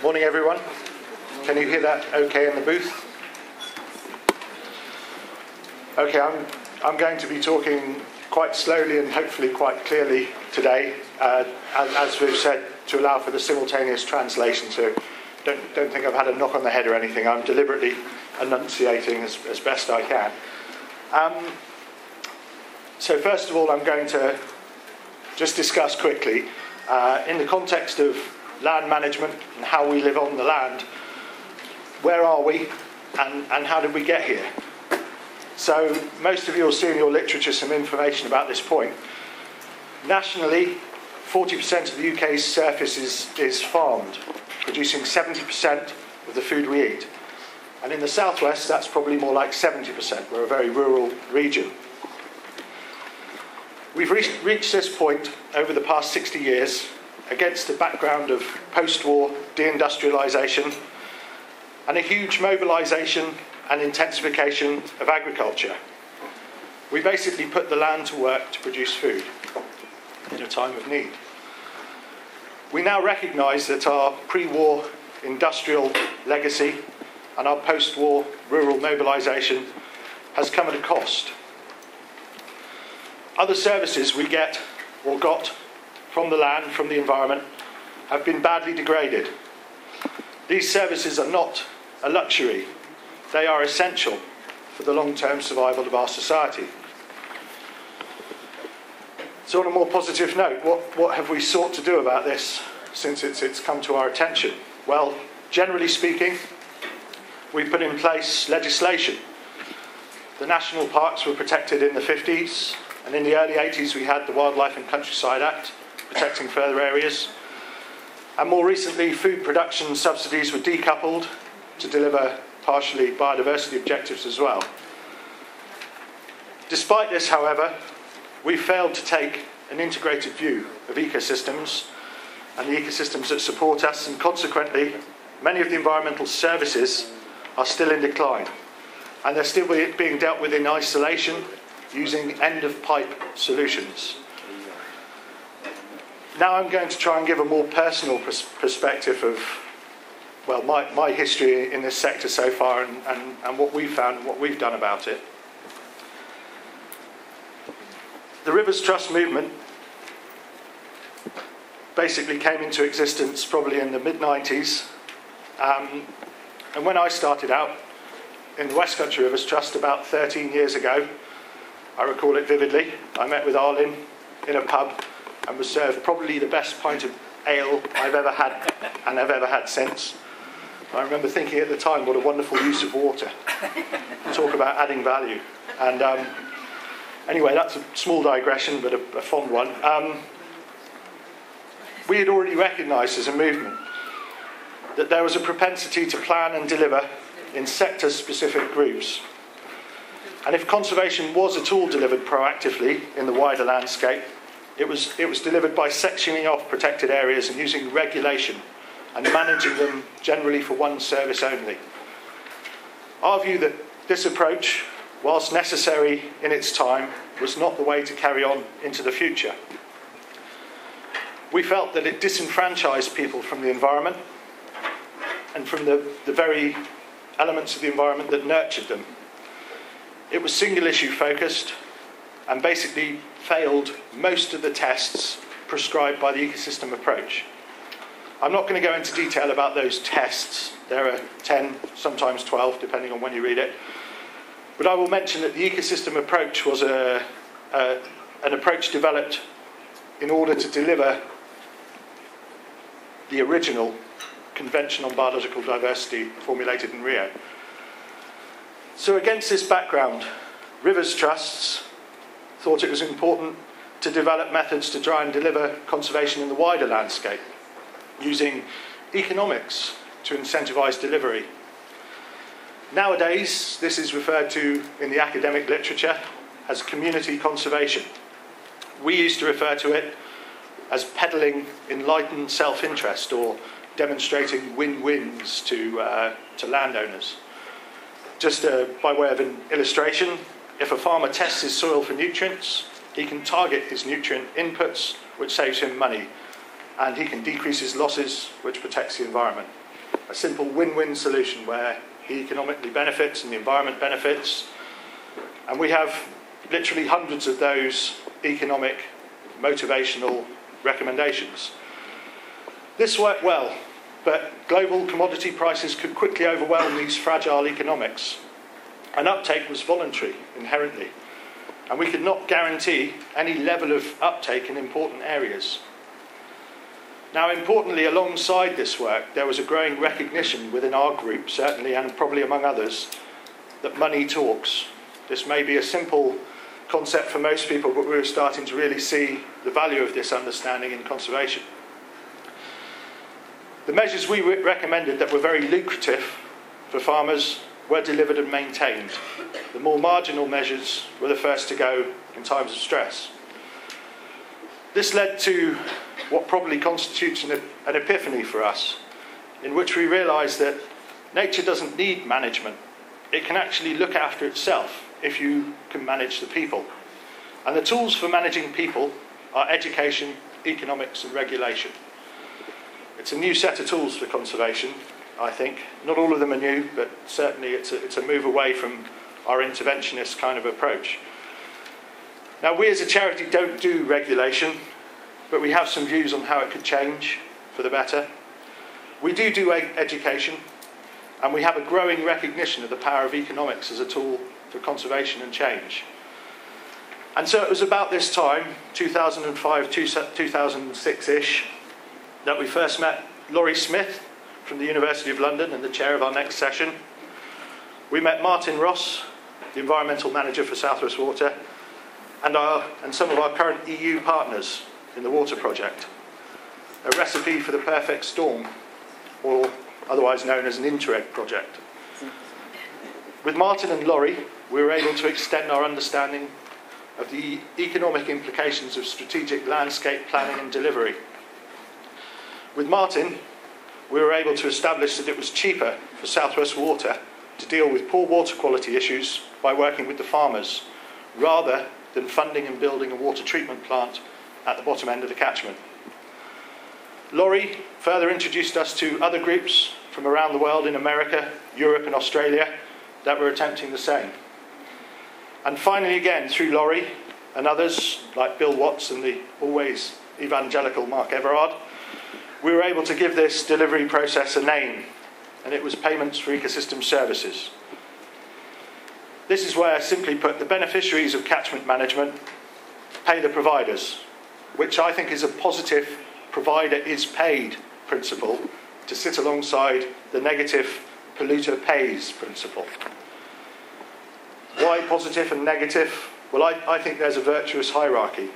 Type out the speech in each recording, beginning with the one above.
Morning, everyone. Can you hear that okay in the booth? Okay, I'm going to be talking quite slowly and hopefully quite clearly today, as we've said, to allow for the simultaneous translation. So don't think I've had a knock on the head or anything. I'm deliberately enunciating as best I can. So first of all, I'm going to just discuss quickly, in the context of land management and how we live on the land, where are we and how did we get here? So most of you will see in your literature some information about this point. Nationally, 40% of the UK's surface is farmed, producing 70% of the food we eat. And in the southwest, that's probably more like 70%. We're a very rural region. We've reached this point over the past 60 years against a background of post-war deindustrialisation and a huge mobilisation and intensification of agriculture. We basically put the land to work to produce food in a time of need. We now recognise that our pre-war industrial legacy and our post-war rural mobilisation has come at a cost. Other services we get or got from the land, from the environment, have been badly degraded. These services are not a luxury. They are essential for the long-term survival of our society. So on a more positive note, what have we sought to do about this since it's come to our attention? Well, generally speaking, we put in place legislation. The national parks were protected in the 50s, and in the early 80s we had the Wildlife and Countryside Act, protecting further areas. And more recently, food production subsidies were decoupled to deliver partially biodiversity objectives as well. Despite this, however, we failed to take an integrated view of ecosystems and the ecosystems that support us, and consequently, many of the environmental services are still in decline, and they're still being dealt with in isolation using end-of-pipe solutions. Now I'm going to try and give a more personal perspective of, well, my history in this sector so far and what we've found and what we've done about it. The Rivers Trust movement basically came into existence probably in the mid-90s. And when I started out in the West Country Rivers Trust about 13 years ago, I recall it vividly, I met with Arlene in a pub and was served probably the best pint of ale I've ever had and have ever had since. I remember thinking at the time what a wonderful use of water. Talk about adding value. And anyway, that's a small digression, but a fond one. We had already recognised as a movement that there was a propensity to plan and deliver in sector-specific groups. And if conservation was at all delivered proactively in the wider landscape, it was delivered by sectioning off protected areas and using regulation and managing them generally for one service only. Our view that this approach, whilst necessary in its time, was not the way to carry on into the future. We felt that it disenfranchised people from the environment and from the very elements of the environment that nurtured them. It was single issue focused and basically failed most of the tests prescribed by the ecosystem approach. I'm not going to go into detail about those tests. There are 10, sometimes 12, depending on when you read it. But I will mention that the ecosystem approach was an approach developed in order to deliver the original Convention on Biological Diversity formulated in Rio. So against this background, Rivers Trusts thought it was important to develop methods to try and deliver conservation in the wider landscape, using economics to incentivise delivery. Nowadays, this is referred to in the academic literature as community conservation. We used to refer to it as peddling enlightened self-interest or demonstrating win-wins to landowners. Just by way of an illustration, if a farmer tests his soil for nutrients, he can target his nutrient inputs, which saves him money, and he can decrease his losses, which protects the environment. a simple win-win solution where he economically benefits and the environment benefits. And we have literally hundreds of those economic, motivational recommendations. This worked well, but global commodity prices could quickly overwhelm these fragile economics. And uptake was voluntary, inherently. And we could not guarantee any level of uptake in important areas. Now, importantly, alongside this work, there was a growing recognition within our group, certainly, and probably among others, that money talks. This may be a simple concept for most people, but we were starting to really see the value of this understanding in conservation. The measures we recommended that were very lucrative for farmers were delivered and maintained. The more marginal measures were the first to go in times of stress. This led to what probably constitutes an epiphany for us, in which we realised that nature doesn't need management. It can actually look after itself if you can manage the people. And the tools for managing people are education, economics and regulation. It's a new set of tools for conservation, I think. Not all of them are new, but certainly it's a move away from our interventionist kind of approach. Now, we as a charity don't do regulation, but we have some views on how it could change for the better. We do education, and we have a growing recognition of the power of economics as a tool for conservation and change. And so it was about this time, 2005, 2006-ish, that we first met Laurie Smith from the University of London and the chair of our next session. We met Martin Ross, the environmental manager for South West Water, and some of our current EU partners in the water project. A recipe for the perfect storm, or otherwise known as an Interreg project. With Martin and Laurie, we were able to extend our understanding of the economic implications of strategic landscape planning and delivery. With Martin, we were able to establish that it was cheaper for South West Water to deal with poor water quality issues by working with the farmers, rather than funding and building a water treatment plant at the bottom end of the catchment. Laurie further introduced us to other groups from around the world in America, Europe and Australia that were attempting the same. And finally, again, through Laurie and others like Bill Watts and the always evangelical Mark Everard, we were able to give this delivery process a name, and it was Payments for Ecosystem Services. This is where, simply put, the beneficiaries of catchment management pay the providers, which I think is a positive provider is paid principle to sit alongside the negative polluter pays principle. Why positive and negative? Well, I think there's a virtuous hierarchy.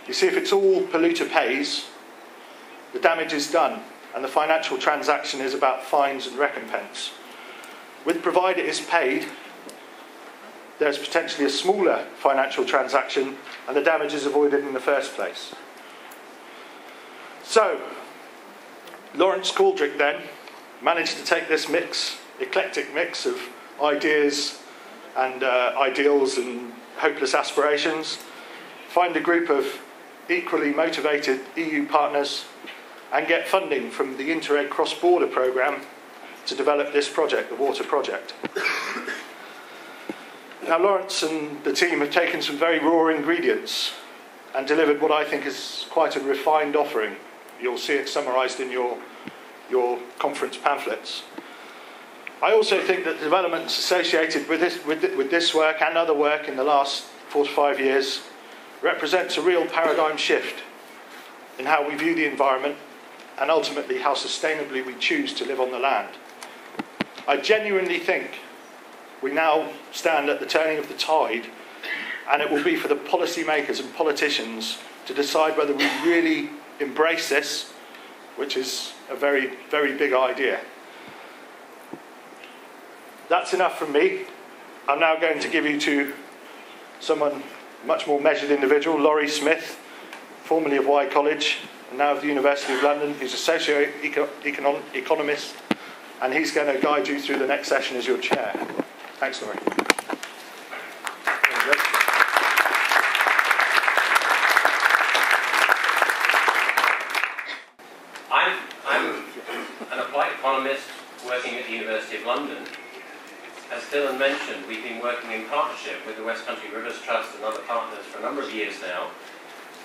You see, if it's all polluter pays, the damage is done, and the financial transaction is about fines and recompense. With provider is paid, there's potentially a smaller financial transaction, and the damage is avoided in the first place. So, Lawrence Couldrick then managed to take this eclectic mix of ideas and ideals and hopeless aspirations, find a group of equally motivated EU partners, and get funding from the Interreg cross-border programme to develop this project, the water project. Now, Lawrence and the team have taken some very raw ingredients and delivered what I think is quite a refined offering. You'll see it summarised in your conference pamphlets. I also think that the developments associated with this work and other work in the last 4 to 5 years represents a real paradigm shift in how we view the environment and ultimately how sustainably we choose to live on the land. I genuinely think we now stand at the turning of the tide, and it will be for the policymakers and politicians to decide whether we really embrace this, which is a very, very big idea. That's enough from me. I'm now going to give you to someone much more measured individual, Laurie Smith, formerly of Y College, and now of the University of London, who's a socio-economist, and he's going to guide you through the next session as your chair. Thanks, Laurie. I'm an applied economist Dylan mentioned, we've been working in partnership with the West Country Rivers Trust and other partners for a number of years now.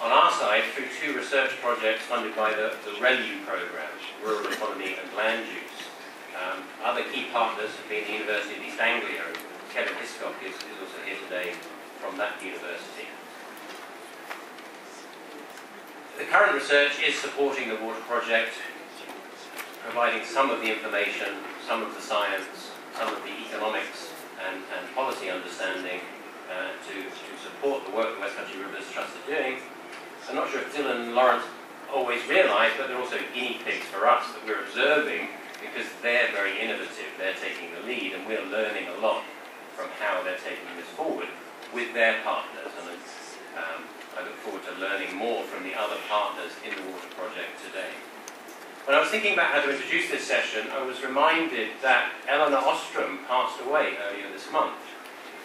On our side, through 2 research projects funded by the RELU programme, Rural Economy and Land Use. Other key partners have been the University of East Anglia, and Kevin Hiscock is also here today from that university. The current research is supporting the water project, providing some of the information, some of the science, some of the economics and policy understanding to support the work the West Country Rivers Trust are doing. I'm not sure if Dylan and Lawrence always realise, but they're also guinea pigs for us that we're observing, because they're very innovative, they're taking the lead, and we're learning a lot from how they're taking this forward with their partners. And I look forward to learning more from the other partners in the water project today. When I was thinking about how to introduce this session, I was reminded that Elinor Ostrom passed away earlier this month.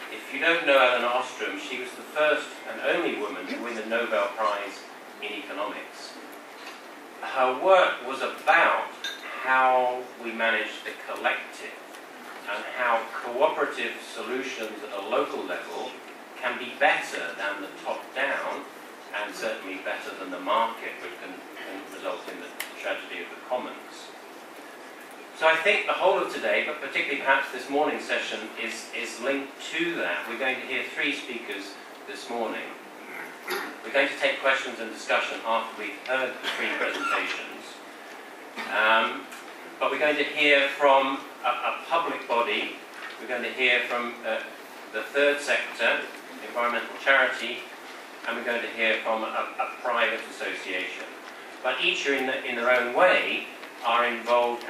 If you don't know Elinor Ostrom, she was the first and only woman to win the Nobel Prize in Economics. Her work was about how we manage the collective and how cooperative solutions at a local level can be better than the top-down, and certainly better than the market, which can result in the tragedy of the commons. So I think the whole of today, but particularly perhaps this morning's session, is linked to that. We're going to hear 3 speakers this morning. We're going to take questions and discussion after we've heard the 3 presentations. But we're going to hear from a public body. We're going to hear from the third sector, environmental charity, and we're going to hear from a private association. But each in their own way are involved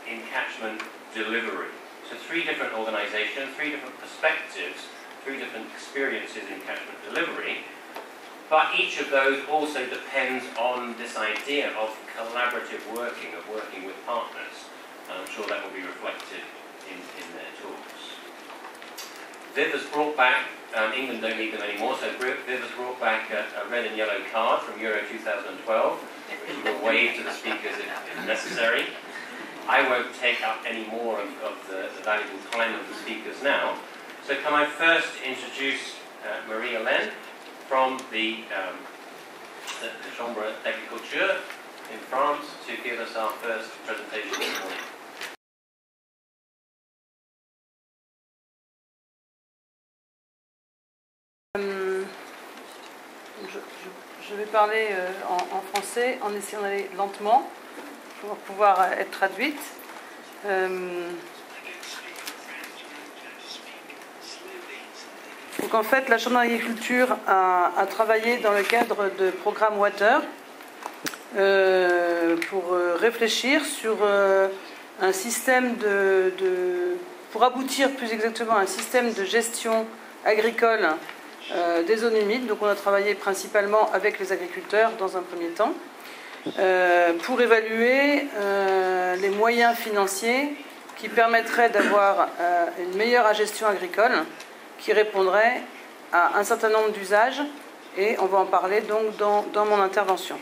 in catchment delivery. So 3 different organisations, 3 different perspectives, 3 different experiences in catchment delivery. But each of those also depends on this idea of collaborative working, of working with partners. And I'm sure that will be reflected in their talks. Viv has brought back, England don't need them anymore, so Viv has brought back a red and yellow card from Euro 2012, which will wave to the speakers if necessary. I won't take up any more of the valuable time of the speakers now. So can I first introduce Marie-Hélène from the Chambre d'Agriculture in France to give us our first presentation this morning. Je vais parler en français en essayant d'aller lentement pour pouvoir être traduite. Donc en fait, la Chambre d'agriculture a travaillé dans le cadre de programme Water pour réfléchir sur un système pour aboutir plus exactement à un système de gestion agricole des zones humides. Donc on a travaillé principalement avec les agriculteurs dans un premier temps pour évaluer les moyens financiers qui permettraient d'avoir une meilleure gestion agricole qui répondrait à un certain nombre d'usages, et on va en parler donc dans mon intervention.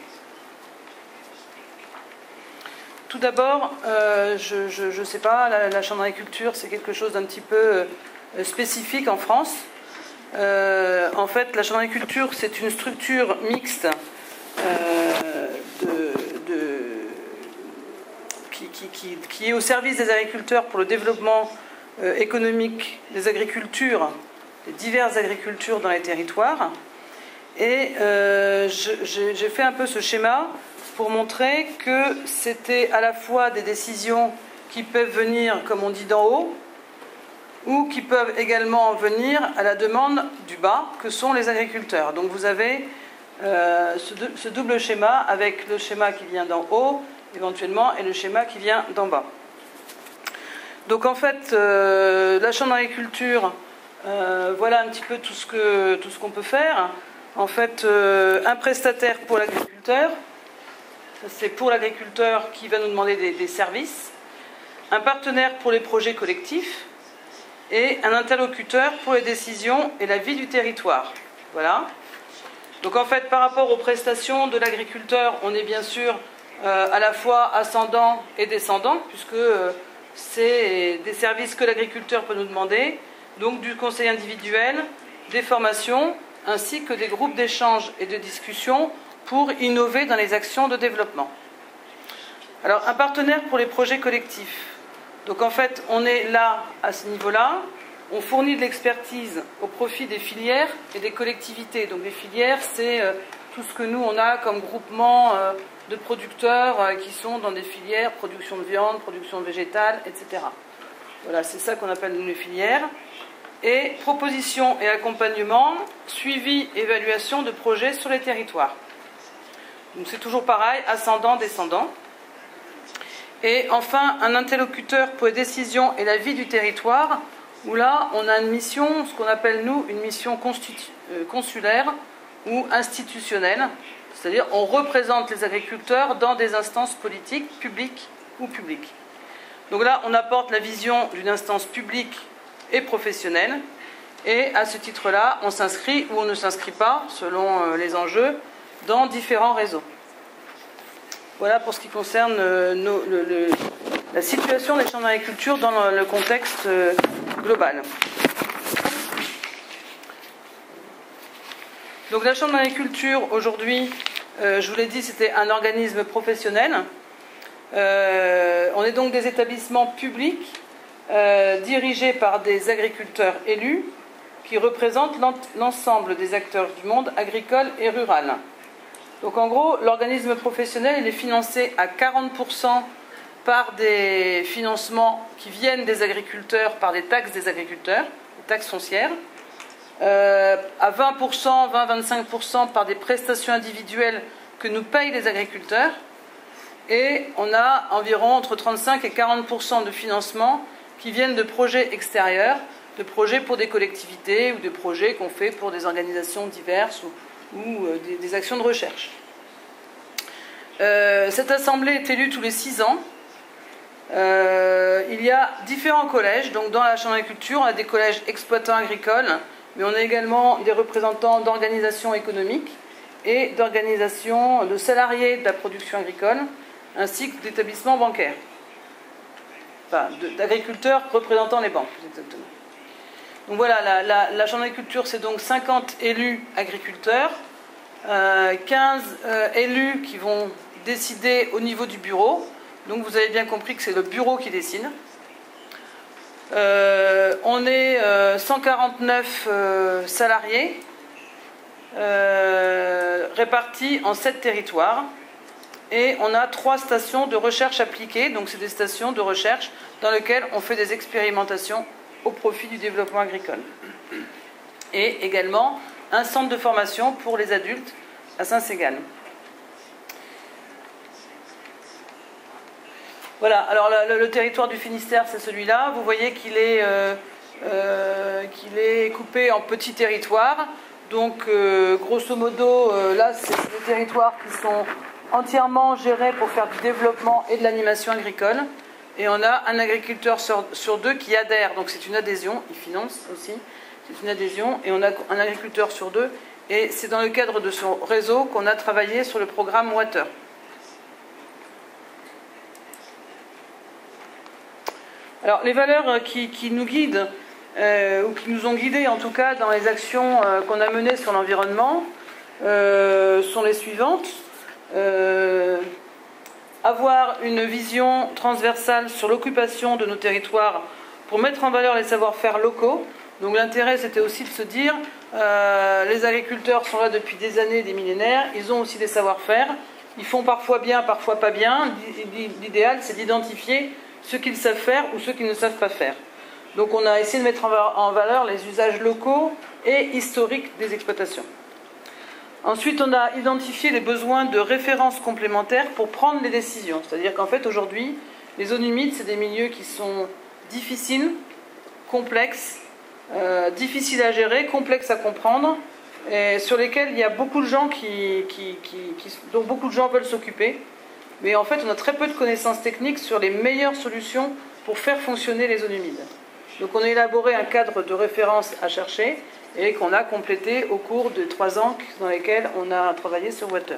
Tout d'abord, je ne sais pas, la Chambre d'agriculture, c'est quelque chose d'un petit peu spécifique en France. En fait, la Chambre d'agriculture, c'est une structure mixte qui est au service des agriculteurs pour le développement économique des agricultures, des diverses agricultures dans les territoires. Et j'ai fait un peu ce schéma pour montrer que c'était à la fois des décisions qui peuvent venir, comme on dit, d'en haut, ou qui peuvent également venir à la demande du bas, que sont les agriculteurs. Donc vous avez ce double schéma, avec le schéma qui vient d'en haut, éventuellement, et le schéma qui vient d'en bas. Donc en fait, la Chambre d'agriculture, voilà un petit peu tout ce qu'on peut faire. En fait, un prestataire pour l'agriculteur, c'est pour l'agriculteur qui va nous demander des services, un partenaire pour les projets collectifs, et un interlocuteur pour les décisions et la vie du territoire. Voilà. Donc en fait, par rapport aux prestations de l'agriculteur, on est bien sûr à la fois ascendant et descendant, puisque c'est des services que l'agriculteur peut nous demander, donc du conseil individuel, des formations, ainsi que des groupes d'échange et de discussion pour innover dans les actions de développement. Alors, un partenaire pour les projets collectifs. Donc en fait, on est là, à ce niveau-là, on fournit de l'expertise au profit des filières et des collectivités. Donc les filières, c'est tout ce que nous, on a comme groupement de producteurs qui sont dans des filières, production de viande, production de végétale, etc. Voilà, c'est ça qu'on appelle nous les filières. Et proposition et accompagnement, suivi, évaluation de projets sur les territoires. Donc c'est toujours pareil, ascendant, descendant. Et enfin, un interlocuteur pour les décisions et la vie du territoire, où là, on a une mission, ce qu'on appelle, nous, une mission consulaire ou institutionnelle. C'est-à-dire, on représente les agriculteurs dans des instances politiques, publiques ou publiques. Donc là, on apporte la vision d'une instance publique et professionnelle. Et à ce titre-là, on s'inscrit ou on ne s'inscrit pas, selon les enjeux, dans différents réseaux. Voilà pour ce qui concerne la situation des chambres d'agriculture dans le contexte global. Donc la chambre d'agriculture, aujourd'hui, je vous l'ai dit, c'était un organisme professionnel. On est donc des établissements publics dirigés par des agriculteurs élus qui représentent l'ensemble des acteurs du monde agricole et rural. Donc en gros, l'organisme professionnel il est financé à 40% par des financements qui viennent des agriculteurs, par des taxes des agriculteurs, des taxes foncières, à 20%, 20-25% par des prestations individuelles que nous payent les agriculteurs, et on a environ entre 35 et 40% de financement qui viennent de projets extérieurs, de projets pour des collectivités ou de projets qu'on fait pour des organisations diverses ou des actions de recherche. Cette assemblée est élue tous les 6 ans. Il y a différents collèges. Donc dans la chambre d'agriculture, on a des collèges exploitants agricoles, mais on a également des représentants d'organisations économiques et d'organisations de salariés de la production agricole, ainsi que d'établissements bancaires. Enfin, d'agriculteurs représentant les banques, plus exactement. Donc voilà, la chambre d'agriculture, c'est donc 50 élus agriculteurs, 15 élus qui vont décider au niveau du bureau. Donc vous avez bien compris que c'est le bureau qui décide. On est 149 salariés répartis en 7 territoires. Et on a 3 stations de recherche appliquées. Donc c'est des stations de recherche dans lesquelles on fait des expérimentations au profit du développement agricole. Et également un centre de formation pour les adultes à Saint-Ségal. Voilà, alors le territoire du Finistère, c'est celui-là. Vous voyez qu'il est coupé en petits territoires. Donc, grosso modo, là, c'est des territoires qui sont entièrement gérés pour faire du développement et de l'animation agricole. Et on a un agriculteur sur 2 qui adhère. Donc, c'est une adhésion. Il finance aussi. C'est une adhésion. Et on a un agriculteur sur 2. Et c'est dans le cadre de son réseau qu'on a travaillé sur le programme Water. Alors, les valeurs qui nous guident, ou qui nous ont guidés en tout cas dans les actions qu'on a menées sur l'environnement, sont les suivantes. Avoir une vision transversale sur l'occupation de nos territoires pour mettre en valeur les savoir-faire locaux. Donc l'intérêt, c'était aussi de se dire, les agriculteurs sont là depuis des années, des millénaires, ils ont aussi des savoir-faire, ils font parfois bien, parfois pas bien. L'idéal, c'est d'identifier ceux qu'ils savent faire ou ceux qu'ils ne savent pas faire. Donc on a essayé de mettre en valeur les usages locaux et historiques des exploitations. Ensuite, on a identifié les besoins de références complémentaires pour prendre les décisions. C'est-à-dire qu'en fait, aujourd'hui, les zones humides, c'est des milieux qui sont difficiles, complexes, difficiles à gérer, complexes à comprendre, et sur lesquels il y a beaucoup de gens dont beaucoup de gens veulent s'occuper. Mais en fait, on a très peu de connaissances techniques sur les meilleures solutions pour faire fonctionner les zones humides. Donc on a élaboré un cadre de référence à chercher et qu'on a complété au cours de 3 ans dans lesquels on a travaillé sur Water.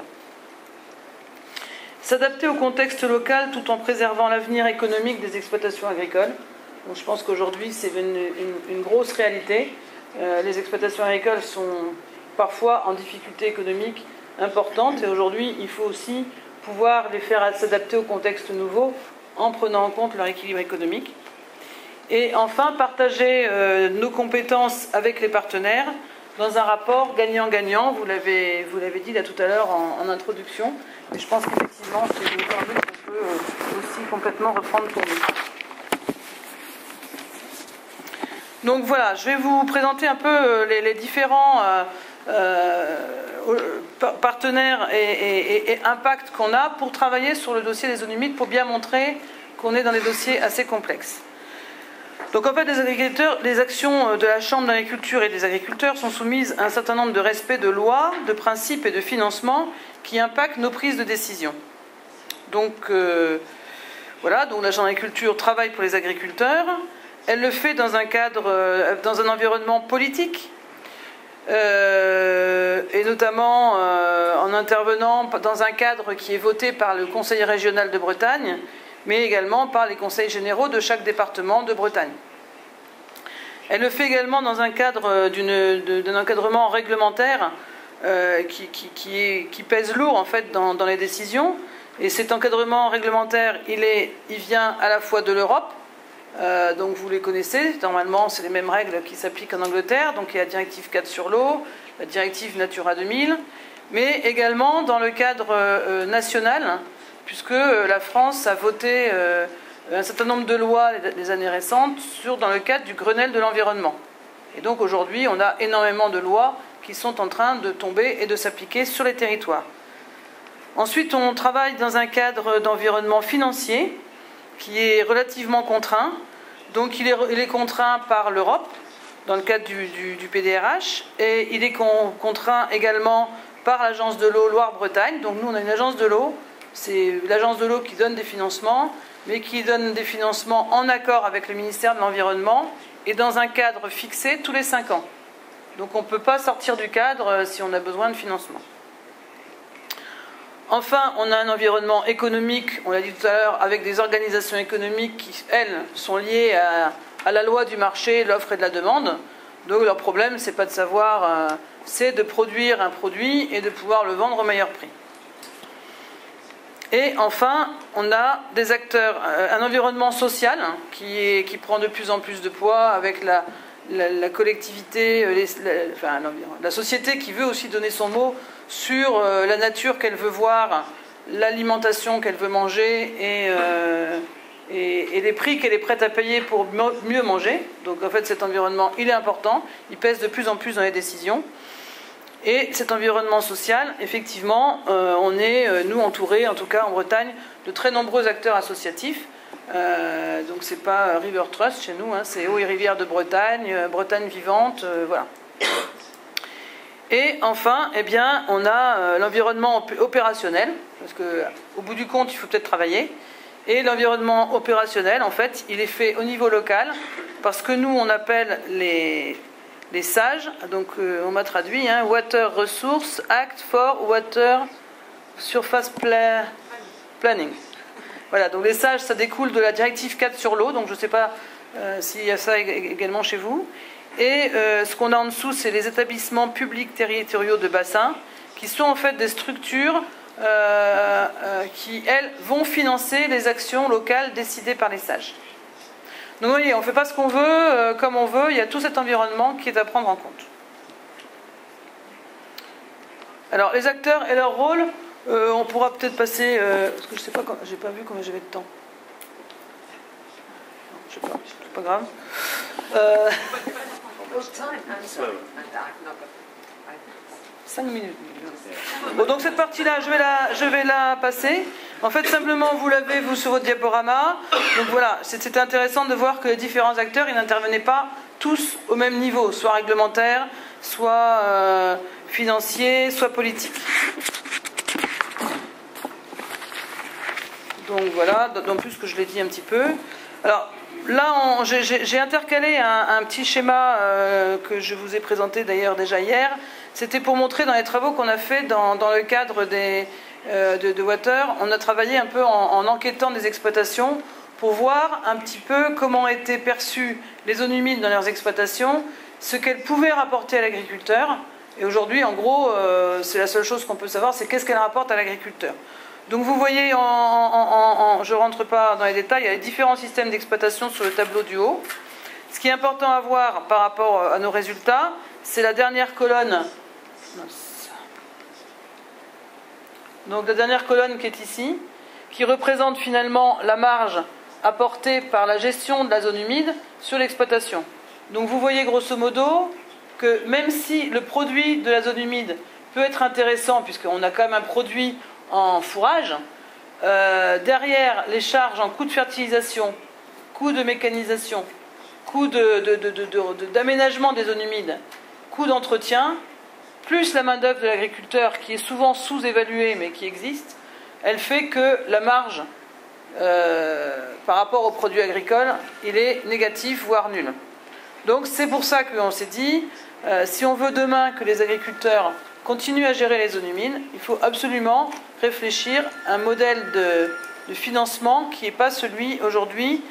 s'adapter au contexte local tout en préservant l'avenir économique des exploitations agricoles. Donc, je pense qu'aujourd'hui, c'est une grosse réalité. Les exploitations agricoles sont parfois en difficulté économique importante et aujourd'hui, il faut aussi pouvoir les faire s'adapter au contexte nouveau en prenant en compte leur équilibre économique. Et enfin, partager nos compétences avec les partenaires dans un rapport gagnant-gagnant. Vous l'avez dit là tout à l'heure en introduction. Mais je pense qu'effectivement, c'est une formule qu'on peut aussi complètement reprendre pour nous. Donc voilà, je vais vous présenter un peu les différents partenaires et impacts qu'on a pour travailler sur le dossier des zones humides, pour bien montrer qu'on est dans des dossiers assez complexes. Donc en fait, les actions de la Chambre d'agriculture et des agriculteurs sont soumises à un certain nombre de respects de lois, de principes et de financements qui impactent nos prises de décision. Donc voilà, donc la Chambre d'agriculture travaille pour les agriculteurs. Elle le fait dans un cadre, dans un environnement politique, et notamment en intervenant dans un cadre qui est voté par le Conseil régional de Bretagne, mais également par les conseils généraux de chaque département de Bretagne. Elle le fait également dans un cadre d'un encadrement réglementaire qui pèse lourd en fait dans les décisions. Et cet encadrement réglementaire, il vient à la fois de l'Europe. Donc vous les connaissez, normalement c'est les mêmes règles qui s'appliquent en Angleterre, donc il y a la directive 4 sur l'eau, la directive Natura 2000, mais également dans le cadre national, puisque la France a voté un certain nombre de lois les années récentes dans le cadre du Grenelle de l'environnement. Et donc aujourd'hui on a énormément de lois qui sont en train de tomber et de s'appliquer sur les territoires. Ensuite on travaille dans un cadre d'environnement financier, qui est relativement contraint. Donc il est contraint par l'Europe, dans le cadre du PDRH, et il est contraint également par l'agence de l'eau Loire-Bretagne. Donc nous on a une agence de l'eau, c'est l'agence de l'eau qui donne des financements, mais qui donne des financements en accord avec le ministère de l'Environnement, et dans un cadre fixé tous les 5 ans. Donc on ne peut pas sortir du cadre si on a besoin de financement. Enfin, on a un environnement économique, on l'a dit tout à l'heure, avec des organisations économiques qui, elles, sont liées à la loi du marché, l'offre et de la demande. Donc leur problème, c'est pas de savoir, c'est de produire un produit et de pouvoir le vendre au meilleur prix. Et enfin, on a des acteurs, un environnement social qui prend de plus en plus de poids avec la collectivité, la société qui veut aussi donner son mot sur la nature qu'elle veut voir, l'alimentation qu'elle veut manger et les prix qu'elle est prête à payer pour mieux manger. Donc en fait cet environnement il est important, il pèse de plus en plus dans les décisions. Et cet environnement social, effectivement, on est, nous, entourés, en tout cas en Bretagne, de très nombreux acteurs associatifs. Donc c'est pas River Trust chez nous, hein, c'est Eaux et Rivières de Bretagne, Bretagne Vivante, voilà. Et enfin, eh bien, on a l'environnement opérationnel, parce qu'au bout du compte, il faut peut-être travailler. Et l'environnement opérationnel, en fait, il est fait au niveau local, parce que nous, on appelle les SAGE, donc on m'a traduit, hein, Water Resource Act for Water Surface Planning. Voilà, donc les SAGE, ça découle de la directive 4 sur l'eau, donc je ne sais pas s'il y a ça également chez vous. Et ce qu'on a en dessous, c'est les établissements publics territoriaux de bassin, qui sont en fait des structures qui, elles, vont financer les actions locales décidées par les SAGE. Donc vous voyez, on ne fait pas ce qu'on veut, comme on veut, il y a tout cet environnement qui est à prendre en compte. Alors, les acteurs et leur rôle, on pourra peut-être passer, parce que je ne sais pas, j'ai pas vu combien j'avais de temps. Je sais pas, c'est pas grave. 5 minutes. Bon, donc cette partie-là, je vais la passer. En fait, simplement, vous l'avez, vous, sur votre diaporama. Donc voilà, c'était intéressant de voir que les différents acteurs, ils n'intervenaient pas tous au même niveau, soit réglementaire, soit financier, soit politique. Donc voilà, d'autant plus que je l'ai dit un petit peu. Alors, là, j'ai intercalé un petit schéma que je vous ai présenté d'ailleurs déjà hier. C'était pour montrer dans les travaux qu'on a fait dans le cadre des de Water, on a travaillé un peu en enquêtant des exploitations pour voir un petit peu comment étaient perçues les zones humides dans leurs exploitations, ce qu'elles pouvaient rapporter à l'agriculteur. Et aujourd'hui, en gros, c'est la seule chose qu'on peut savoir, c'est qu'est-ce qu'elles rapportent à l'agriculteur. Donc vous voyez, je ne rentre pas dans les détails, il y a les différents systèmes d'exploitation sur le tableau du haut. Ce qui est important à voir par rapport à nos résultats, c'est la dernière colonne. Donc la dernière colonne qui est ici, qui représente finalement la marge apportée par la gestion de la zone humide sur l'exploitation. Donc vous voyez grosso modo que même si le produit de la zone humide peut être intéressant, puisqu'on a quand même un produit en fourrage, derrière les charges en coût de fertilisation, coût de mécanisation, coût d'aménagement des zones humides, coût d'entretien, plus la main-d'œuvre de l'agriculteur qui est souvent sous-évaluée mais qui existe, elle fait que la marge par rapport aux produits agricoles, il est négatif, voire nul. Donc c'est pour ça qu'on s'est dit, si on veut demain que les agriculteurs continuent à gérer les zones humides, il faut absolument réfléchir à un modèle de financement qui n'est pas celui aujourd'hui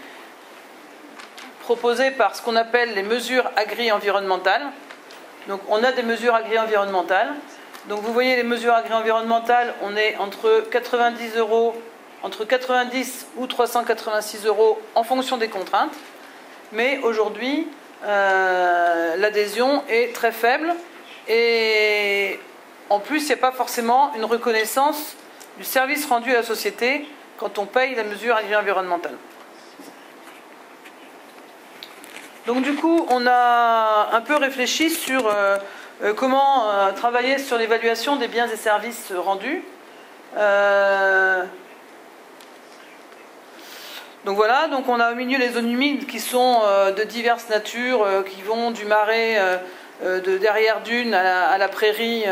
proposé par ce qu'on appelle les mesures agri-environnementales. Donc on a des mesures agri-environnementales. Donc vous voyez les mesures agri-environnementales, on est entre 90 ou 386 € en fonction des contraintes. Mais aujourd'hui, l'adhésion est très faible et en plus, il n'y a pas forcément une reconnaissance du service rendu à la société quand on paye la mesure agri-environnementale. Donc du coup, on a un peu réfléchi sur comment travailler sur l'évaluation des biens et services rendus. Donc voilà, donc on a au milieu les zones humides qui sont de diverses natures, qui vont du marais de derrière dune à la prairie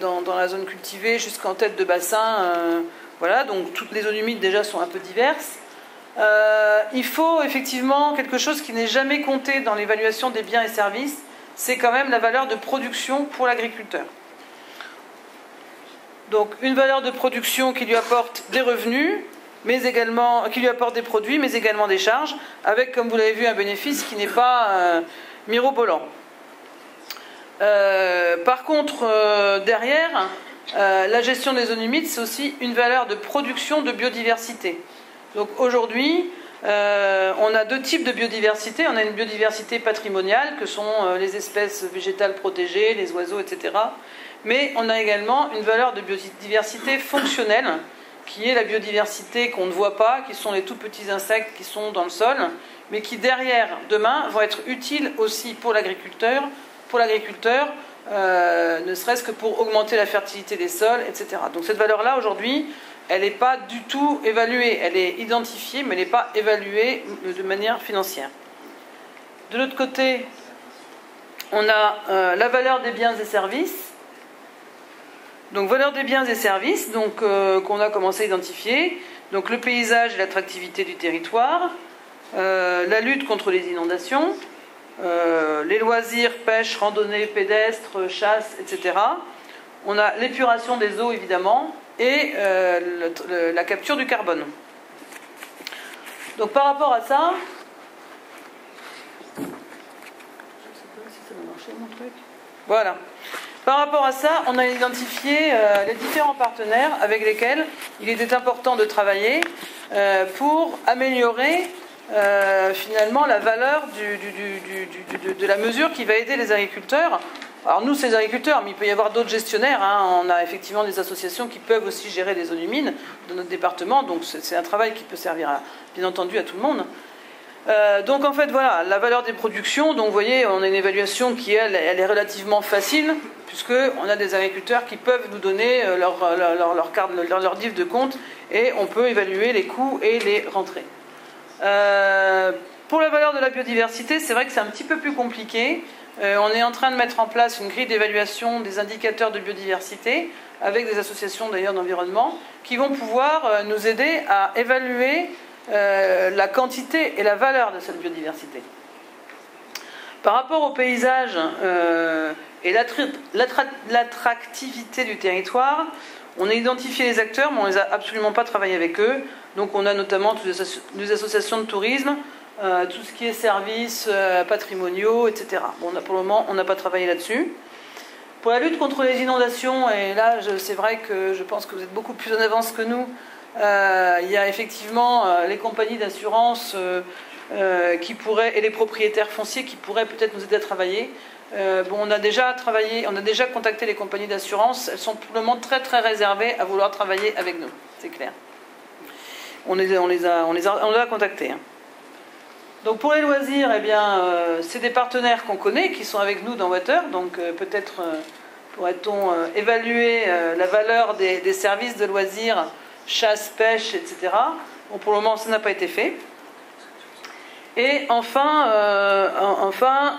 dans la zone cultivée jusqu'en tête de bassin. Voilà, donc toutes les zones humides déjà sont un peu diverses. Il faut effectivement quelque chose qui n'est jamais compté dans l'évaluation des biens et services, c'est quand même la valeur de production pour l'agriculteur. Donc une valeur de production qui lui apporte des revenus, mais également qui lui apporte des produits, mais également des charges, avec, comme vous l'avez vu, un bénéfice qui n'est pas mirobolant. Par contre, derrière, la gestion des zones humides, c'est aussi une valeur de production de biodiversité. Donc aujourd'hui, on a deux types de biodiversité. On a une biodiversité patrimoniale, que sont les espèces végétales protégées, les oiseaux, etc. Mais on a également une valeur de biodiversité fonctionnelle, qui est la biodiversité qu'on ne voit pas, qui sont les tout petits insectes qui sont dans le sol, mais qui derrière, demain, vont être utiles aussi pour l'agriculteur, ne serait-ce que pour augmenter la fertilité des sols, etc. Donc cette valeur-là, aujourd'hui, elle n'est pas du tout évaluée. Elle est identifiée, mais elle n'est pas évaluée de manière financière. De l'autre côté, on a la valeur des biens et services. Donc valeur des biens et services, donc qu'on a commencé à identifier. Donc le paysage et l'attractivité du territoire, la lutte contre les inondations, les loisirs, pêche, randonnée, pédestre, chasse, etc. On a l'épuration des eaux, évidemment, et la capture du carbone. Donc par rapport à ça, je ne sais pas si ça va marcher mon truc. Voilà. Par rapport à ça, on a identifié les différents partenaires avec lesquels il était important de travailler pour améliorer finalement la valeur de la mesure qui va aider les agriculteurs. Alors nous, c'est les agriculteurs, mais il peut y avoir d'autres gestionnaires. Hein. On a effectivement des associations qui peuvent aussi gérer les zones humides dans notre département, donc c'est un travail qui peut servir, bien entendu, à tout le monde. Donc en fait, voilà, la valeur des productions, donc vous voyez, on a une évaluation qui, elle est relativement facile, puisqu'on a des agriculteurs qui peuvent nous donner leur div de compte, et on peut évaluer les coûts et les rentrées. Pour la valeur de la biodiversité, c'est vrai que c'est un petit peu plus compliqué. On est en train de mettre en place une grille d'évaluation des indicateurs de biodiversité, avec des associations d'ailleurs d'environnement, qui vont pouvoir nous aider à évaluer la quantité et la valeur de cette biodiversité. Par rapport au paysage et l'attractivité du territoire, on a identifié les acteurs, mais on ne les a absolument pas travaillé avec eux. Donc on a notamment toutes les associations de tourisme, tout ce qui est services patrimoniaux, etc. Bon, pour le moment, on n'a pas travaillé là-dessus. Pour la lutte contre les inondations, et là c'est vrai que je pense que vous êtes beaucoup plus en avance que nous, il y a effectivement les compagnies d'assurance qui pourraient, et les propriétaires fonciers qui pourraient peut-être nous aider à travailler. On a déjà contacté les compagnies d'assurance, elles sont pour le moment très très réservées à vouloir travailler avec nous, c'est clair. On les a contactés. Hein. Donc pour les loisirs, eh bien, c'est des partenaires qu'on connaît, qui sont avec nous dans Water, donc peut-être pourrait-on évaluer la valeur des services de loisirs, chasse, pêche, etc. Bon, pour le moment, ça n'a pas été fait. Et enfin,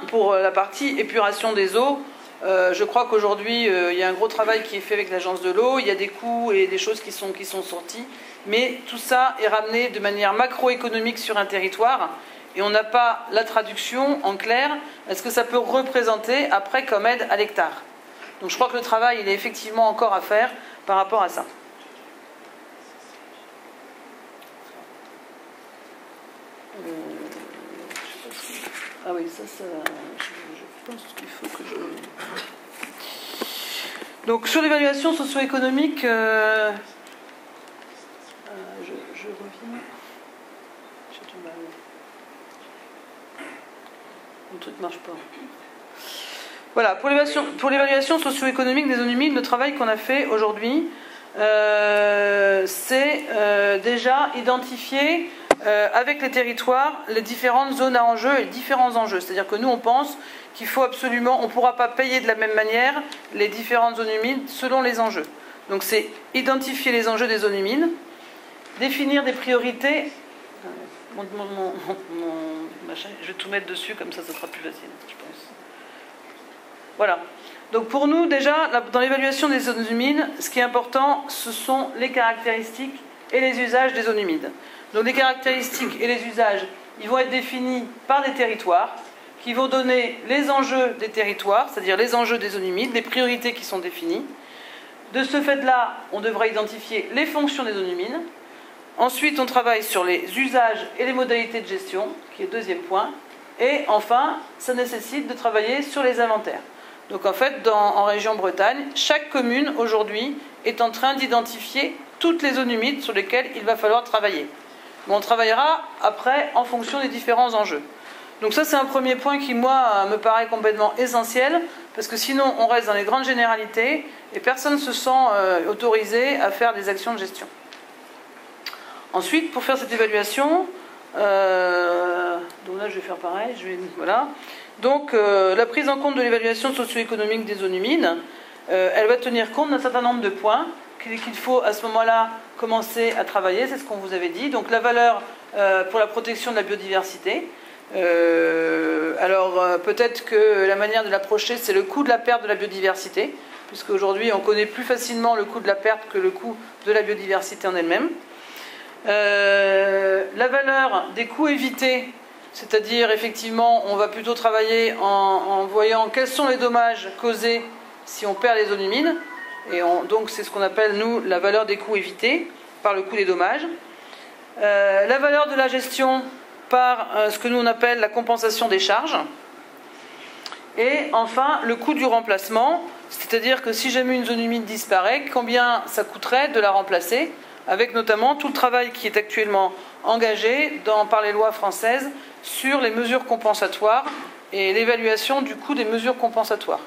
pour la partie épuration des eaux, je crois qu'aujourd'hui, il y a un gros travail qui est fait avec l'agence de l'eau, il y a des coûts et des choses qui sont sortis, mais tout ça est ramené de manière macroéconomique sur un territoire, et on n'a pas la traduction en clair, est-ce que ça peut représenter après comme aide à l'hectare. Donc je crois que le travail, il est effectivement encore à faire par rapport à ça. Ah oui, ça je pense qu'il faut que je... Donc sur l'évaluation socio-économique, je reviens. J'ai du mal. Le truc ne marche pas. Voilà, pour l'évaluation socio-économique des zones humides, le travail qu'on a fait aujourd'hui, c'est déjà identifier avec les territoires les différentes zones à enjeu et les différents enjeux. C'est-à-dire que nous, on pense qu'il faut absolument, on ne pourra pas payer de la même manière les différentes zones humides selon les enjeux. Donc c'est identifier les enjeux des zones humides, définir des priorités. Mon machin, je vais tout mettre dessus, comme ça sera plus facile, je pense. Voilà. Donc pour nous, déjà, dans l'évaluation des zones humides, ce qui est important, ce sont les caractéristiques et les usages des zones humides. Donc les caractéristiques et les usages, ils vont être définis par des territoires, qui vont donner les enjeux des territoires, c'est-à-dire les enjeux des zones humides, les priorités qui sont définies. De ce fait-là, on devra identifier les fonctions des zones humides. Ensuite, on travaille sur les usages et les modalités de gestion, qui est le deuxième point. Et enfin, ça nécessite de travailler sur les inventaires. Donc en fait, en région Bretagne, chaque commune, aujourd'hui, est en train d'identifier toutes les zones humides sur lesquelles il va falloir travailler. Mais on travaillera après en fonction des différents enjeux. Donc ça, c'est un premier point qui, moi, me paraît complètement essentiel, parce que sinon, on reste dans les grandes généralités et personne ne se sent autorisé à faire des actions de gestion. Ensuite, pour faire cette évaluation, donc là, je vais faire pareil. Voilà. Donc, la prise en compte de l'évaluation socio-économique des zones humides, elle va tenir compte d'un certain nombre de points qu'il faut à ce moment-là commencer à travailler, c'est ce qu'on vous avait dit. Donc la valeur pour la protection de la biodiversité. Peut-être que la manière de l'approcher, c'est le coût de la perte de la biodiversité, puisque aujourd'hui on connaît plus facilement le coût de la perte que le coût de la biodiversité en elle-même. La valeur des coûts évités, c'est-à-dire effectivement on va plutôt travailler en voyant quels sont les dommages causés si on perd les zones humides. Donc c'est ce qu'on appelle, nous, la valeur des coûts évités par le coût des dommages. La valeur de la gestion par ce que nous on appelle la compensation des charges. Et enfin, le coût du remplacement, c'est-à-dire que si jamais une zone humide disparaît, combien ça coûterait de la remplacer, avec notamment tout le travail qui est actuellement engagé par les lois françaises sur les mesures compensatoires et l'évaluation du coût des mesures compensatoires.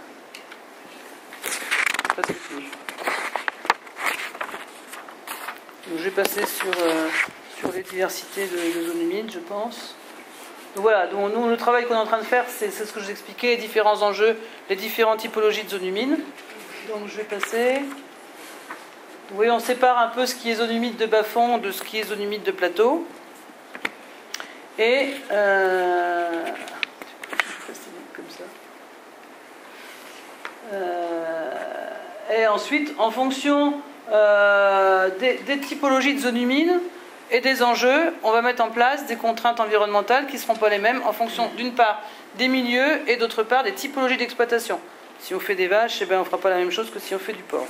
Ça, c'est fini. Donc, je vais passer sur les diversités de zones humides, je pense. Donc voilà, donc nous, le travail qu'on est en train de faire, c'est ce que je vous expliquais, les différents enjeux, les différentes typologies de zones humides. Donc je vais passer. Vous voyez, on sépare un peu ce qui est zone humide de bas-fond de ce qui est zone humide de plateau. Et je vais passer comme ça. Et ensuite, en fonction des typologies de zones humides et des enjeux, on va mettre en place des contraintes environnementales qui ne seront pas les mêmes en fonction, d'une part, des milieux et d'autre part, des typologies d'exploitation. Si on fait des vaches, eh bien, on ne fera pas la même chose que si on fait du porc.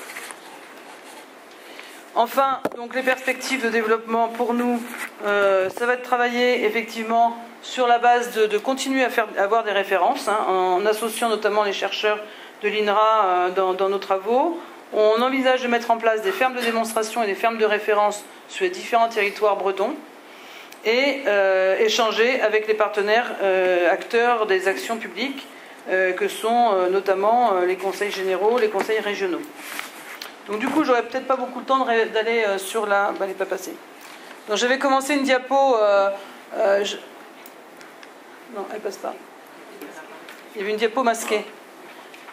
Enfin, donc les perspectives de développement pour nous, ça va être travailler effectivement sur la base de continuer à avoir des références, hein, en associant notamment les chercheurs de l'INRA dans nos travaux. On envisage de mettre en place des fermes de démonstration et des fermes de référence sur les différents territoires bretons et échanger avec les partenaires acteurs des actions publiques que sont notamment les conseils généraux, les conseils régionaux. Donc du coup, j'aurais peut-être pas beaucoup de temps d'aller sur la... Bah, elle n'est pas passée. Donc j'avais commencé une diapo... Non, elle passe pas. Il y avait une diapo masquée.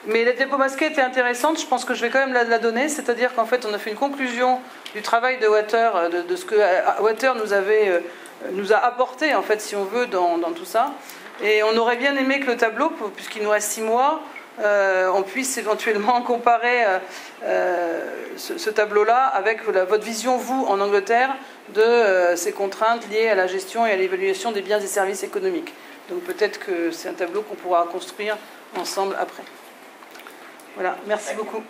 Mais la diapo masquée était intéressante, je pense que je vais quand même la donner, c'est-à-dire qu'en fait on a fait une conclusion du travail de Water, de ce que Water nous a apporté, en fait, si on veut, dans tout ça. Et on aurait bien aimé que le tableau, puisqu'il nous reste 6 mois, on puisse éventuellement comparer ce tableau-là avec votre vision, vous, en Angleterre, de ces contraintes liées à la gestion et à l'évaluation des biens et services économiques. Donc peut-être que c'est un tableau qu'on pourra construire ensemble après. Voilà, merci beaucoup.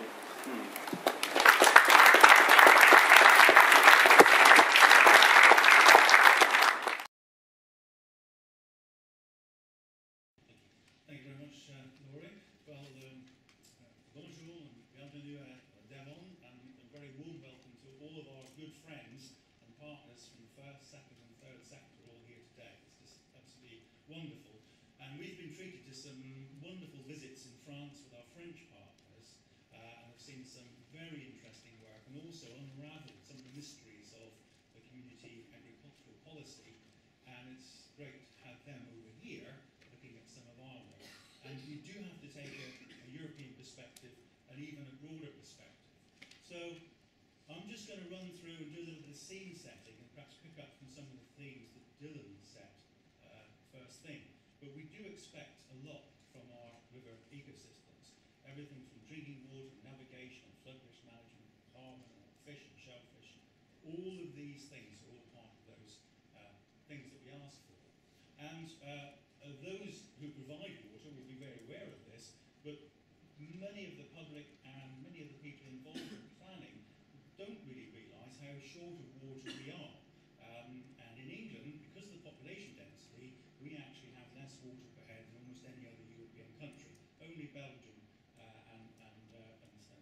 Thank you very much, Laurie. Well, bonjour and bienvenue à Devon, and a very warm welcome to all of our good friends and partners from the first, second and third sector all here today. It's just absolutely wonderful. And we've been treated to some wonderful visits in France with our French partners, and have seen some very interesting work and also unravelled some of the mysteries of the community agricultural policy. And it's great to have them over here looking at some of our work. And you do have to take a European perspective and even a broader perspective. So I'm just going to run through and do a little bit of scene setting and perhaps pick up from some of the themes that Dylan set first thing. But we do expect a lot from our river ecosystems. Everything from drinking water, navigation, flood risk management, carbon, fish and shellfish. All of these things are all part of those things that we ask for. And those who provide water will be very aware of this, but many of the public and many of the people involved in planning don't really realise how short of water we are. And in England, because of the population density, we actually have less water per head than almost any other European country. Only Belgium and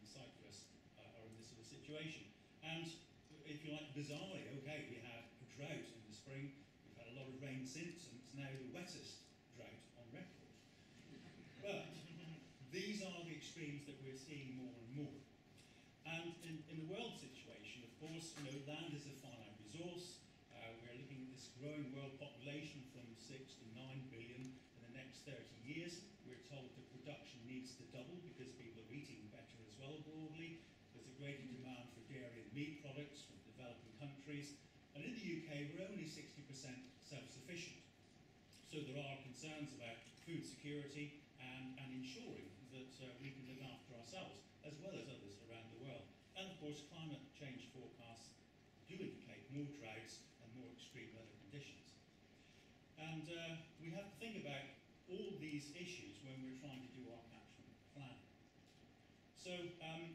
Cyprus are in this sort of situation. And if you like, bizarrely, okay, we had a drought in the spring, we've had a lot of rain since, and it's now the wettest drought on record. But these are the extremes that we're seeing more and more. And in the world situation, of course, land is a finite resource. We're looking at this growing world population from 6 to 9 billion in the next 30 years. We're told the production needs to double because people are eating better as well broadly. There's a greater demand for dairy and meat products from developing countries. And in the UK, we're only 60% self-sufficient. So there are concerns about food security and ensuring that we can look after ourselves as well as others around the world. And of course, climate change forecasts do indicate more droughts and more extreme weather conditions. And we have to think about all these issues when we're trying to do our catchment planning. So I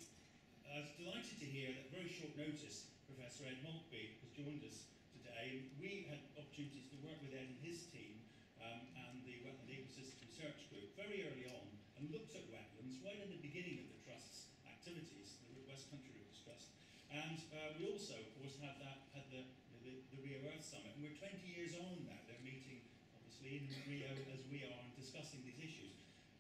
was delighted to hear that very short notice Professor Ed Maltby has joined us today. We had opportunities to work with Ed and his team and the Wetland Ecosystem Research Group very early on and looked at wetlands right at the beginning of the Trust's activities, the West Country Rivers Trust. And we also, of course, had the Rio Earth Summit. And we're 20 years on now. They're meeting, obviously, in Rio as we are and discussing these issues.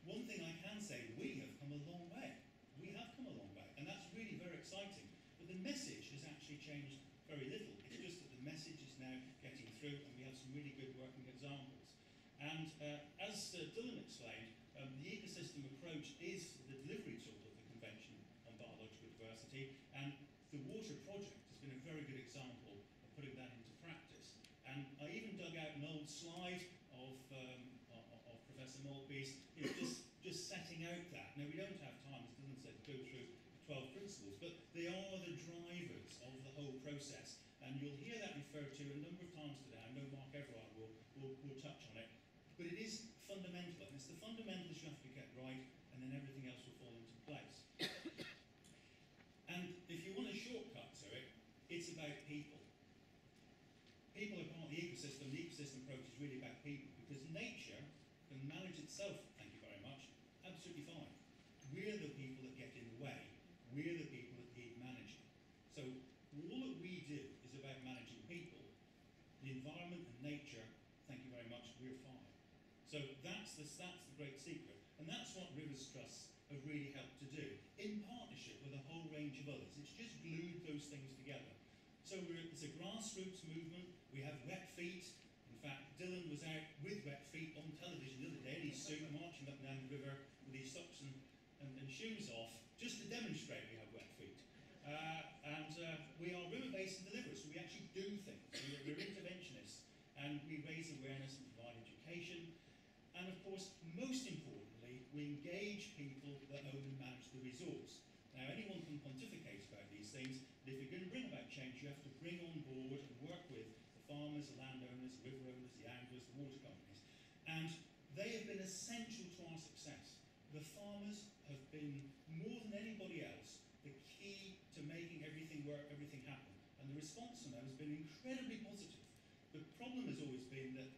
One thing I can say, we have come a long way. We have come a long way. And that's really very exciting. But the message has actually changed very little. It's just that the message is now getting through and we have some really good working examples. And as Dylan explained, the ecosystem approach is the delivery tool of the Convention on Biological Diversity, and the water project has been a very good example of putting that into practice. And I even dug out an old slide of Professor Maltby's, just setting out that. Now we don't have time, as Dylan said, to go through the 12 principles, but they are the drivers of the whole process. And you'll hear that referred referred to a number of times today. I know Mark Everard will touch on it. But it is fundamental, and it's the fundamentals you have to get right, and then everything else will fall into place. And if you want a shortcut to it, it's about people. People are part of the ecosystem. The ecosystem approach is really about people, because nature can manage itself, thank you very much, absolutely fine. We're the people that get in the way. We're the people that need managing. So all that we do is about managing people. The environment and nature, thank you very much, we're fine. So that's the great secret. And that's what Rivers Trusts have really helped to do, in partnership with a whole range of others. It's just glued those things together. So it's a grassroots movement. We have Wet Feet. In fact, Dylan was out with Wet Feet on television the other day in his suit, marching up and down the river with his socks and shoes off, just to demonstrate we have Wet Feet. We are river basin deliverers, so we actually do things. We're interventionists, and we raise awareness and provide education. And of course, most importantly, we engage people that own and manage the resource. Now, anyone can pontificate about these things, but if you're going to bring about change, you have to bring on board and work with the farmers, the landowners, the river owners, the anglers, the water companies. And they have been essential to our success. The farmers have been, more than anybody else, the key to making everything work, everything happen. And the response from them has been incredibly positive. The problem has always been that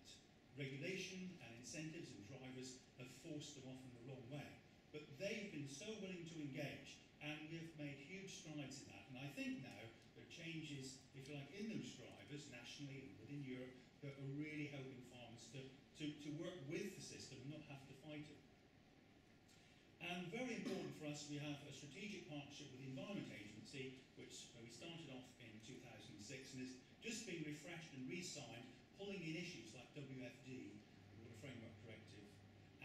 regulation and incentives and drivers have forced them off in the wrong way. But they've been so willing to engage, and we've made huge strides in that. And I think now there are changes, if you like, in those drivers, nationally and within Europe, that are really helping farmers to work with the system and not have to fight it. And very important for us, we have a strategic partnership with the Environment Agency, which we started off in 2006 and has just been refreshed and re-signed, pulling in issues like WFD, Water Framework Directive,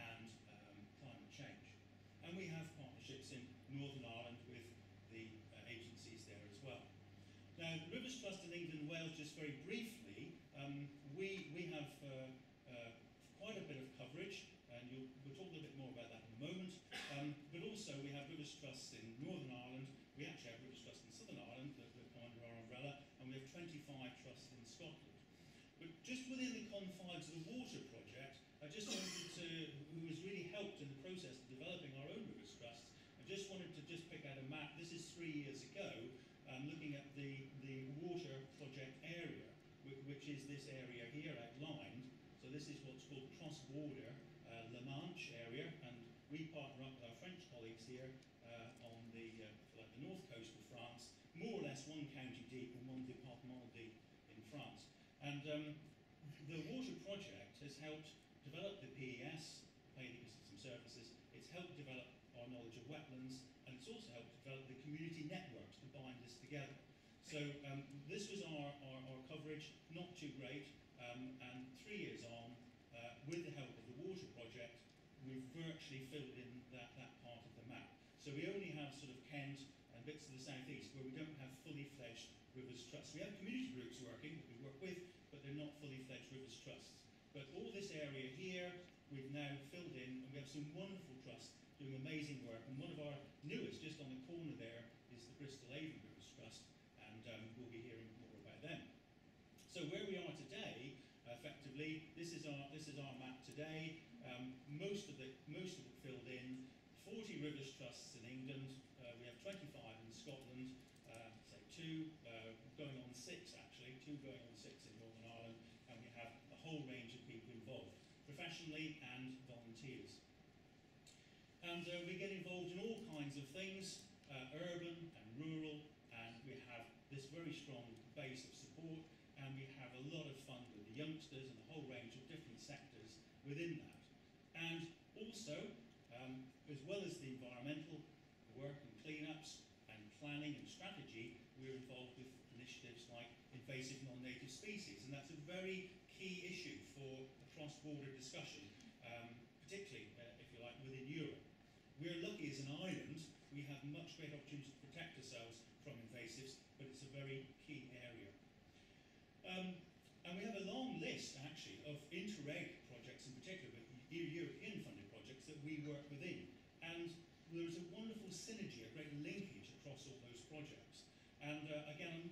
and climate change. And we have partnerships in Northern Ireland with the agencies there as well. Now, the Rivers Trust in England and Wales, just very briefly, we have quite a bit of coverage, and we'll talk a little bit more about that in a moment. But also, we have Rivers Trusts in Northern Ireland. We actually have Rivers Trusts in Southern Ireland that come under our umbrella, and we have 25 trusts in Scotland. But just within the confines of the water project, I just wanted to, who has really helped in the process of developing our own Rivers Trusts, I just wanted to just pick out a map. This is 3 years ago, looking at the water project area, which is this area here outlined. So this is what's called cross-border La Manche area, and we partner up with our French colleagues here on the north coast of France, more or less one county deep and one département deep in France. And the water project has helped develop the PES, Playing Ecosystem Services. It's helped develop our knowledge of wetlands, and it's also helped develop the community networks to bind this together. So this was our coverage, not too great, and 3 years on, with the help of the water project, we've virtually filled in that part of the map. So we only have sort of Kent and bits of the southeast where we don't have fully fledged Rivers Trusts. We have community groups working that we work with, but they're not fully fledged Rivers Trusts. But all this area here, we've now filled in, and we have some wonderful trusts doing amazing work. And one of our newest, just on the corner there, is the Bristol Avon Rivers Trust, and we'll be hearing more about them. So where we are today, effectively, this is our map today. Most of it filled in. 40 Rivers Trusts in England. We have 25 in Scotland. Say 2 going on 6 actually. 2 going on 6 in Northern Ireland, and we have a whole range of people involved, professionally and volunteers. And we get involved in all kinds of things, urban and rural, and we have this very strong base of support, and we have a lot of fun with the youngsters and a whole range of different sectors within that. And also, as well as the environmental work and cleanups and planning and strategy, we're involved with initiatives like invasive non-native species, and that's a very key issue for a cross-border discussion, particularly, if you like, within Europe. We're lucky as an island, we have much greater opportunity to protect ourselves from invasives, but it's a very key area. And we have a long list, actually, of Interreg projects in particular, but European-funded projects that we work within. And there is a wonderful synergy, a great linkage across all those projects. And again,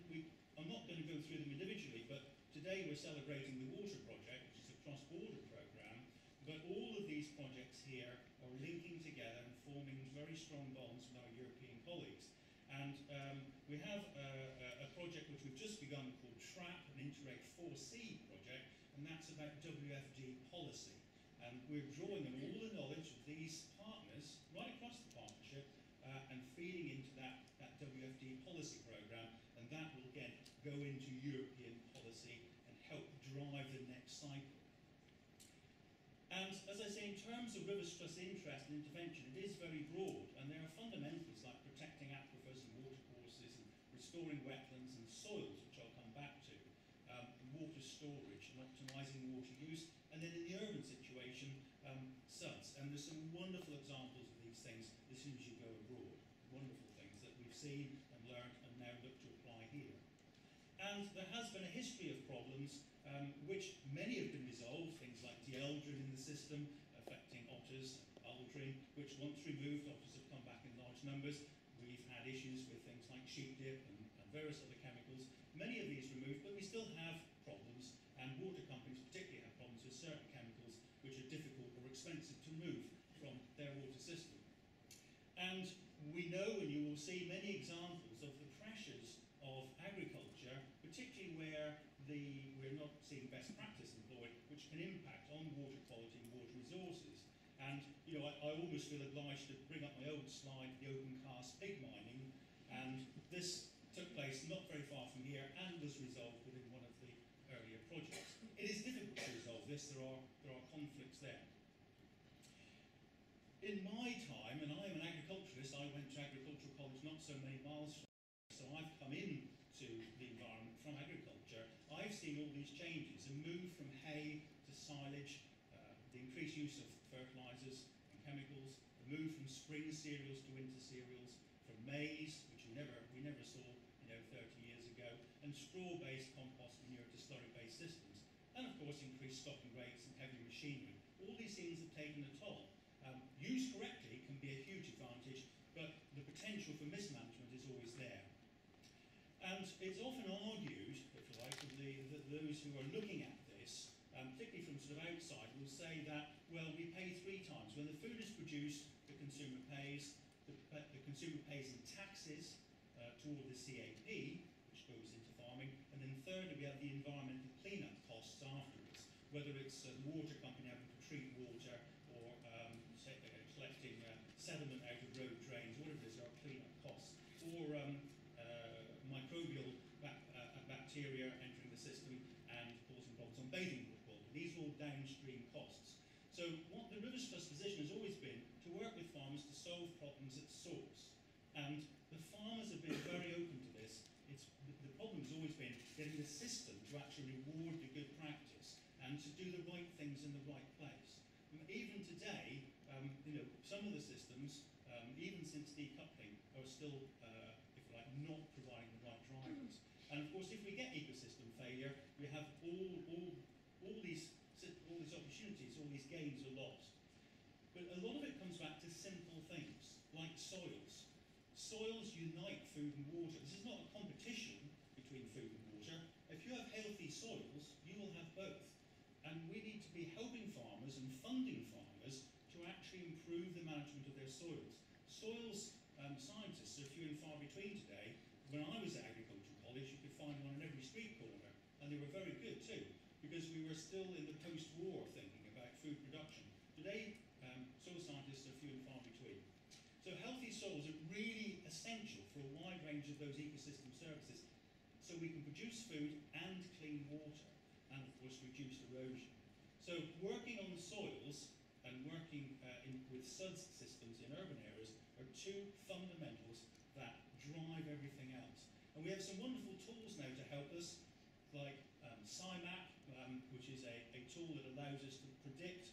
I'm not going to go through them individually, but today we're celebrating the Water Project, which is a cross-border programme, but all of these projects here are linking together and forming very strong bonds with our European colleagues. And we have a project which we've just begun called TRAP, an Interreg 4C project, and that's about WFD policy. And we're drawing on all the knowledge of these partners right across the partnership and feeding into that WFD policy programme, and that will again go into European policy and help drive the next cycle. And as I say, in terms of Rivers Trust interest and intervention, it is very broad, and there are fundamentals like protecting aquifers and watercourses and restoring wetlands and soils, which I'll come back to, water storage and optimising water use, and then in the urban situation, SUDS. And there's some wonderful examples of these things as soon as you go abroad, wonderful things that we've seen and learned and now look to apply here. And there has been a history of problems, which many have been resolved, things like Dieldrin in the system, affecting otters, aldrin, which once removed, otters have come back in large numbers. We've had issues with things like sheep dip and various other chemicals. Many of these removed, but we still have problems, and water companies particularly have problems with certain chemicals which are difficult or expensive to remove from their water system. And we know, and you will see many examples of the pressures of agriculture, particularly where we're not seeing best practice employed, which can impact on water quality and water resources. And you know, I almost feel obliged to bring up my old slide, the open cast pig mining, and this took place not very far from here and was resolved within one of the earlier projects. It is difficult to resolve this, there are conflicts there. In my time, and I am an agriculturalist, I went to agricultural college not so many miles from here, so I've come into the environment from agriculture. I've seen all these changes, a move from hay to silage, the increased use of fertilisers and chemicals, the move from spring cereals to winter cereals, from maize, which we never saw 30 years ago, and straw-based compost manure to slurry-based systems, and of course increased stocking rates and heavy machinery. All these things have taken a toll. Used correctly can be a huge advantage, but the potential for mismanagement is always there. And it's often argued, if you like, that those who are looking at this, particularly from sort of outside, will say that, well, we pay three times. When the food is produced, the consumer pays. The consumer pays in taxes toward the CAP, which goes into farming. And then thirdly, we have the environmental clean-up costs afterwards, whether it's the water company having to treat water or collecting sediment out of road drains, whatever it is, there are clean-up costs, or microbial bacteria entering the system and causing problems on bathing water quality. These are all downstream costs. So what the Rivers Trust position has always been to work with farmers to solve problems at source. And the farmers have been very open to this. The problem has always been getting the system to actually reward the good practice and to do the right things in the right place. Even today, some of the systems, even since decoupling, are still, if you like, not providing the right drivers. And of course, if we get ecosystem failure, we have all these opportunities, all these gains are lost. But a lot of it comes back to simple things, like soils. Soils unite food and water. This is not a competition between food and water. If you have healthy soils, you will have both. And we need to be helping farmers and funding farmers to actually improve the management of their soils. Soils scientists are few and far between today. When I was at agricultural college, you could find one in every street corner, and they were very good too, because we were still in the post-war thinking about food production. Today, soil scientists are few and far between. So healthy soils are really essential for a wide range of those ecosystem services, so we can produce food and clean water, and of course reduce erosion. So working on the soils and working with SUDS systems in urban areas are two fundamentals that drive everything else. And we have some wonderful tools now to help us, like SciMap, which is a tool that allows us to predict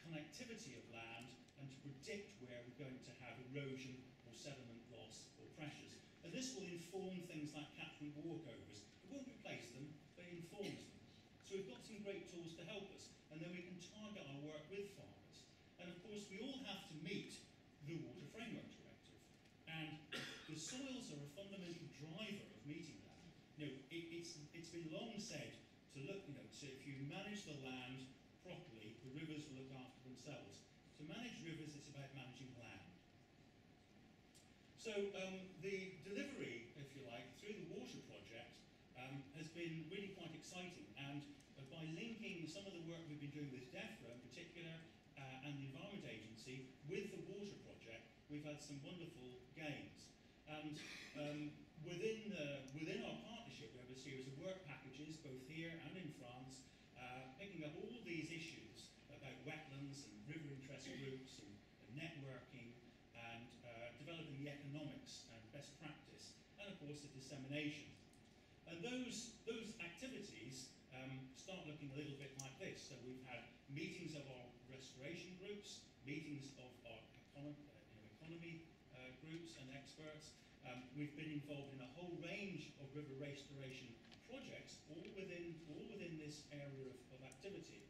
connectivity of land and to predict where we're going to have erosion or sediment loss or pressures. And this will inform things like catchment walkovers. It won't replace them, but it informs them. So we've got some great tools to help us, and then we can target our work with farmers. And of course, we all have to meet the Water Framework Directive. And the soils are a fundamental driver of meeting that. it's been long said to look, if you manage the land properly, the rivers will look after themselves. To manage rivers, it's about managing land. So the delivery, if you like, through the water project has been really quite exciting. And by linking some of the work we've been doing with DEFRA in particular and the Environment Agency with the water project, we've had some wonderful gains. And within our partnership, we have a series of work packages, both here and in France, picking up all these issues about wetlands and river interest groups and networking, and developing the economics and best practice, and of course the dissemination. And those activities start looking a little bit like this. So we've had meetings of our restoration groups, meetings of our economy groups and experts. We've been involved in a whole range of river restoration projects, all within this area of activity.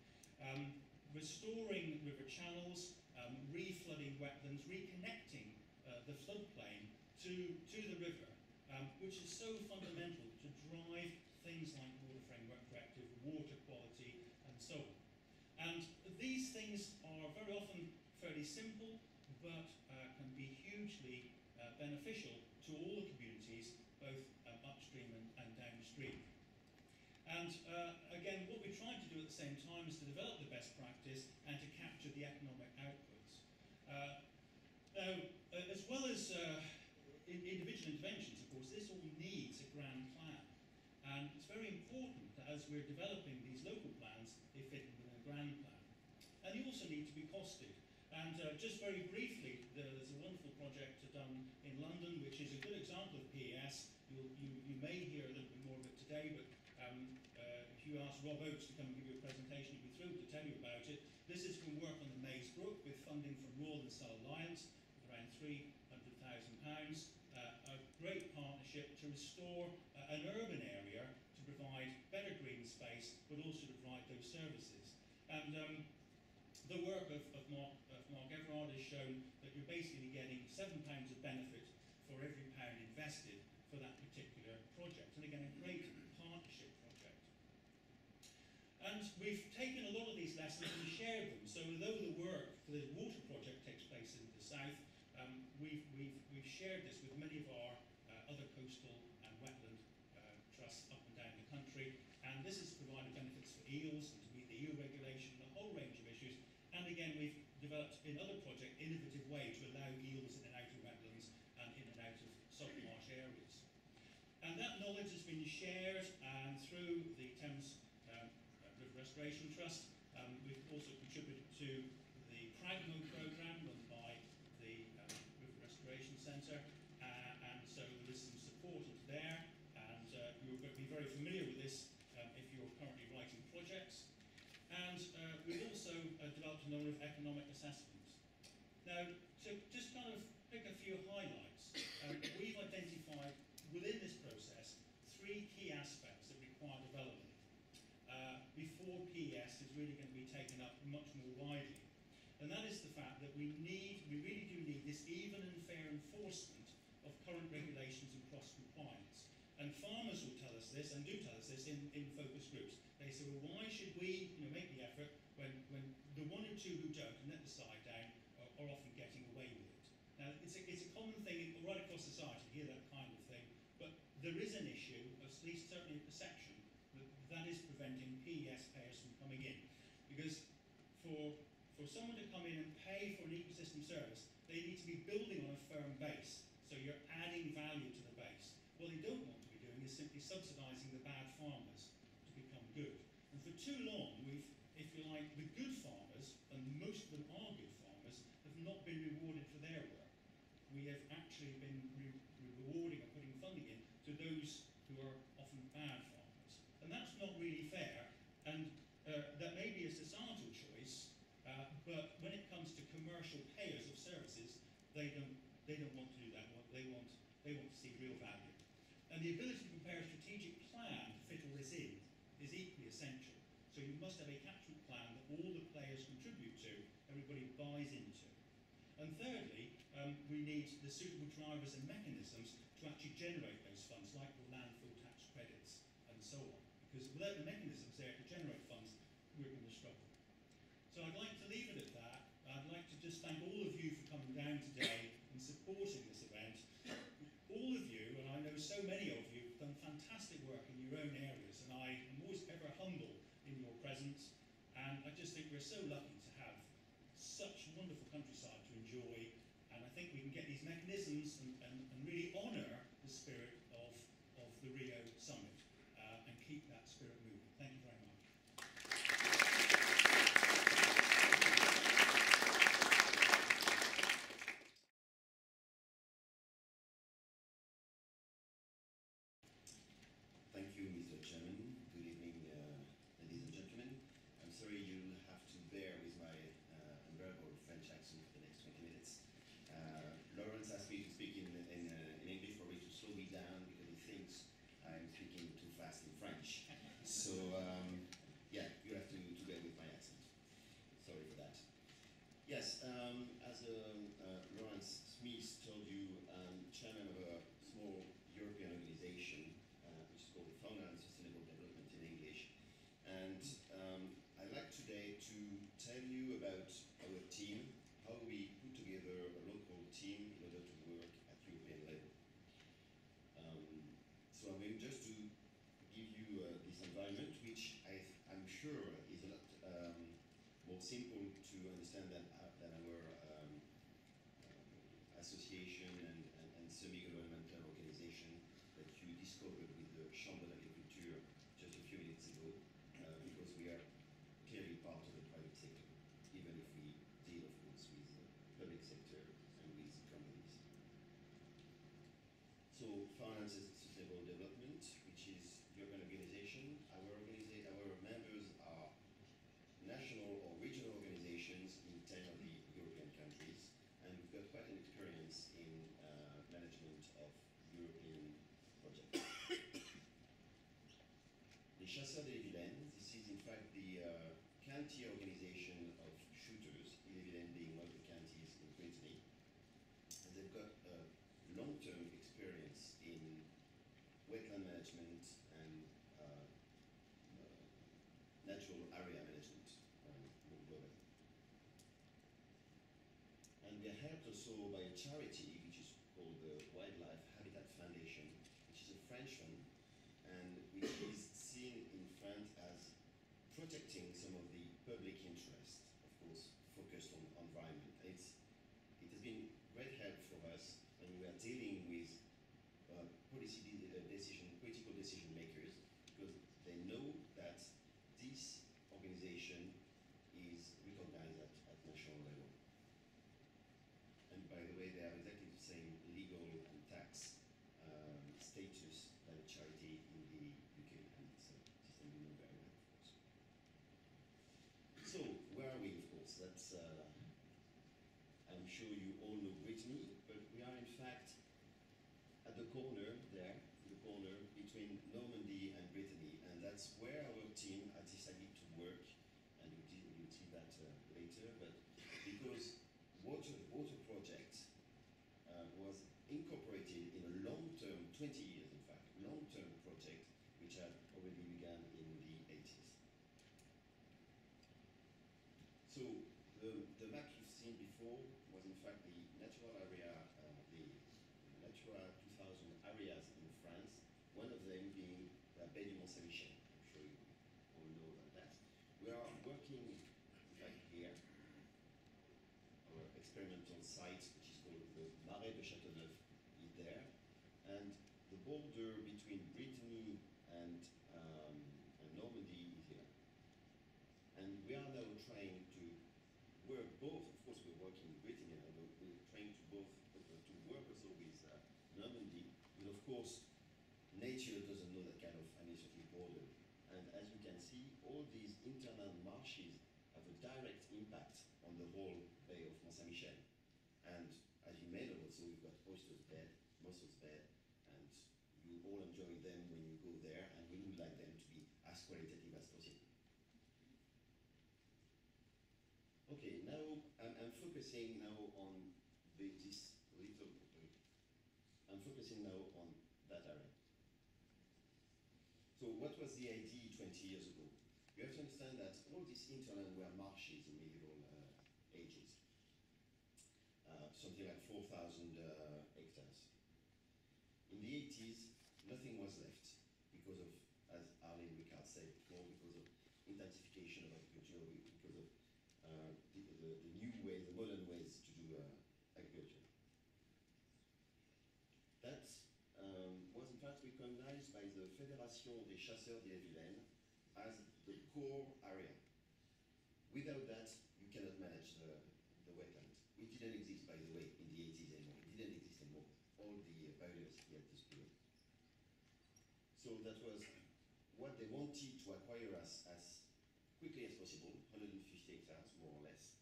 Restoring river channels, reflooding wetlands, reconnecting the floodplain to the river, which is so fundamental to drive things like Water Framework Directive, water quality, and so on. And these things are very often fairly simple, but can be hugely beneficial to all the communities, both upstream and downstream. And again, what we're trying to do at the same time is to develop the best practice and to capture the economic outputs. Now, as well as individual interventions, of course, this all needs a grand plan. And it's very important that as we're developing these local plans, they fit within a grand plan. And they also need to be costed. And just very briefly, there's a wonderful project done in London, which is a good example of PES. You may hear a little bit more of it today, but if you ask Rob Oates to come and give you a presentation, he'll be thrilled to tell you about it. This is from work on the Maze Brook with funding from Royal and Cell Alliance, around £300,000. A great partnership to restore an urban area to provide better green space, but also to provide those services. And the work of Mark Everard has shown that you're basically getting £7 of benefit for every pound invested for that particular project. And again, a great partnership project. And we've taken a lot of these lessons and shared them. So although the work for the water project takes place in the south, we've shared this with many of our other coastal and wetland trusts up and down the country. And this has provided benefits for eels and to meet the eel regulation and a whole range of issues. And again, we've developed in other projects innovative ways to allow eels in and out of wetlands and in and out of salt-marsh areas. And that knowledge has been shared through the Thames River Restoration Trust. We've also contributed to the Pragmo programme run by the River Restoration Centre, and so there is some support there, and you're going to be very familiar with this if you're currently writing projects. And we've also developed a number of economic assessments. Now, to just kind of pick a few highlights, we've identified within this process 3 key aspects that require development before PES is really going to be taken up much more widely. And that is the fact that we really do need this even and fair enforcement of current regulations and cross-compliance. And farmers will tell us this, and do tell us this in focus groups. They say, well, why should we make the effort when the 1 or 2 who don't and let the side down are often getting away with it? Now, it's a common thing right across society to hear that kind of thing, but there is an issue, at least certainly a perception, that is preventing PES payers from coming in. Because for someone to come in and pay for an ecosystem service, they need to be building on a firm base. So you're adding value to the base. What they don't want to be doing is simply subsidising the bad farmers to become good. And for too long, if you like, the good farmers, and most of them are good farmers, have not been rewarded for their work. We have actually been rewarding or putting funding in to those who are often bad farmers. And that's not really fair, and that may be a societal choice, but when it comes to commercial payers of services, they don't want to do that. They want to see real value. And the ability to prepare a strategic plan to fit all this in is equally essential. So you must have a catchment plan that all the players contribute to, everybody buys into. And thirdly, we need the suitable drivers and mechanisms to actually generate those funds, like the landfill tax credits and so on. because without the mechanisms there to generate funds, we're going to struggle. So I'd like to leave it at that. I'd like to just thank all of you for coming down today and supporting this event. All of you, and I know so many of you, have done fantastic work in your own areas, and I am always ever humble in your presence. And I just think we're so lucky to have such wonderful countryside to enjoy, and I think we can get these mechanisms and really honour the spirit of the Rio Summit and keep that spirit moving. Thank you very much. Thank you, Mr. Chairman. Good evening, ladies and gentlemen. I'm sorry you'll have to bear with my unbearable French accent for the next 20 minutes. Lawrence asked me to speak in English for me to slow me down because he thinks I'm speaking too fast in French. So, yeah, you have to bear with my accent. Sorry for that. Yes, as Lawrence Smith told you, I'm chairman of a small European organization which is called Fauna and Sustainable Development in English. And I'd like today to tell you about our team, how we put together a local team in order to work at European level. So I'm going just to give you this environment, which I'm sure is a lot more simple to understand than our association and semi-governmental organization that you discovered with the Chambre d'Agriculture just a few minutes ago, because we are clearly part of the private sector, even if we deal, of course, with the public sector and with companies. So, Finance and Sustainable Development, which is the organization, our members are national or regional organizations in 10 of the European countries, and we've got quite an experience in management of European projects. The Chasseurs d'Ille-et-Vilaine, this is in fact the county organization of shooters, Ille-et-Vilaine being one of the counties in Brittany, and they've got a long-term experience in wetland management and natural area management more globally. And we are helped also by a charity which is called the Wildlife Habitat Foundation, which is a French one, and which is seen in France as protecting some of the public interest, of course, focused on environment. It has been great help for us when we are dealing with political decision makers, because they know that this organization is recognized at national level. And by the way, they have exactly the same legal and tax status than a charity in the UK, and it's a system we know very well, of course. So, where are we, of course? That's, I'm sure you all know Brittany, but we are in fact at the corner there, between Normandy and Brittany, and that's where our team has decided to work, and you'll see that later, but because water project was incorporated in a long-term, 20 years in fact, long-term project which had already begun in the 80s. So the map you've seen before was in fact the natural area, the Natura 2000 areas in France, one of them being the Baie du Mont-Saint-Michel. I'm sure you all know about that. We are working in fact here, our experimental site, which is called the Marais de Châteauneuf, is there, and the border between Brittany and Normandy is here. And we are now trying to work both, of course we're working in Brittany, and we're trying to work also with Normandy, but of course nature doesn't know that kind of administrative border. And as you can see, all these internal marshes have a direct impact on the whole Bay of Mont-Saint-Michel. And as you may know also, we've got oysters bed, mussels bed, and you all enjoy them when you go there, and we would like them to be as qualitative as possible. Okay, now I'm focusing now on I'm focusing now on that area. So what was the idea 20 years ago? You have to understand that all these hinterland were marshes in medieval ages. Something like 4,000 hectares. In the 80s, nothing was left because of, as Arlene Ricard said before, because of intensification of agriculture, because of the new ways, the modern ways to do agriculture. That was in fact recognized by the Fédération des Chasseurs d'Ille-et-Vilaine as the core area. Without that, you cannot manage the wetland. It didn't exist, by the way, in the 80s anymore. It didn't exist anymore. All the biodiversity had disappeared. So that was what they wanted to acquire as quickly as possible, 150 hectares, more or less,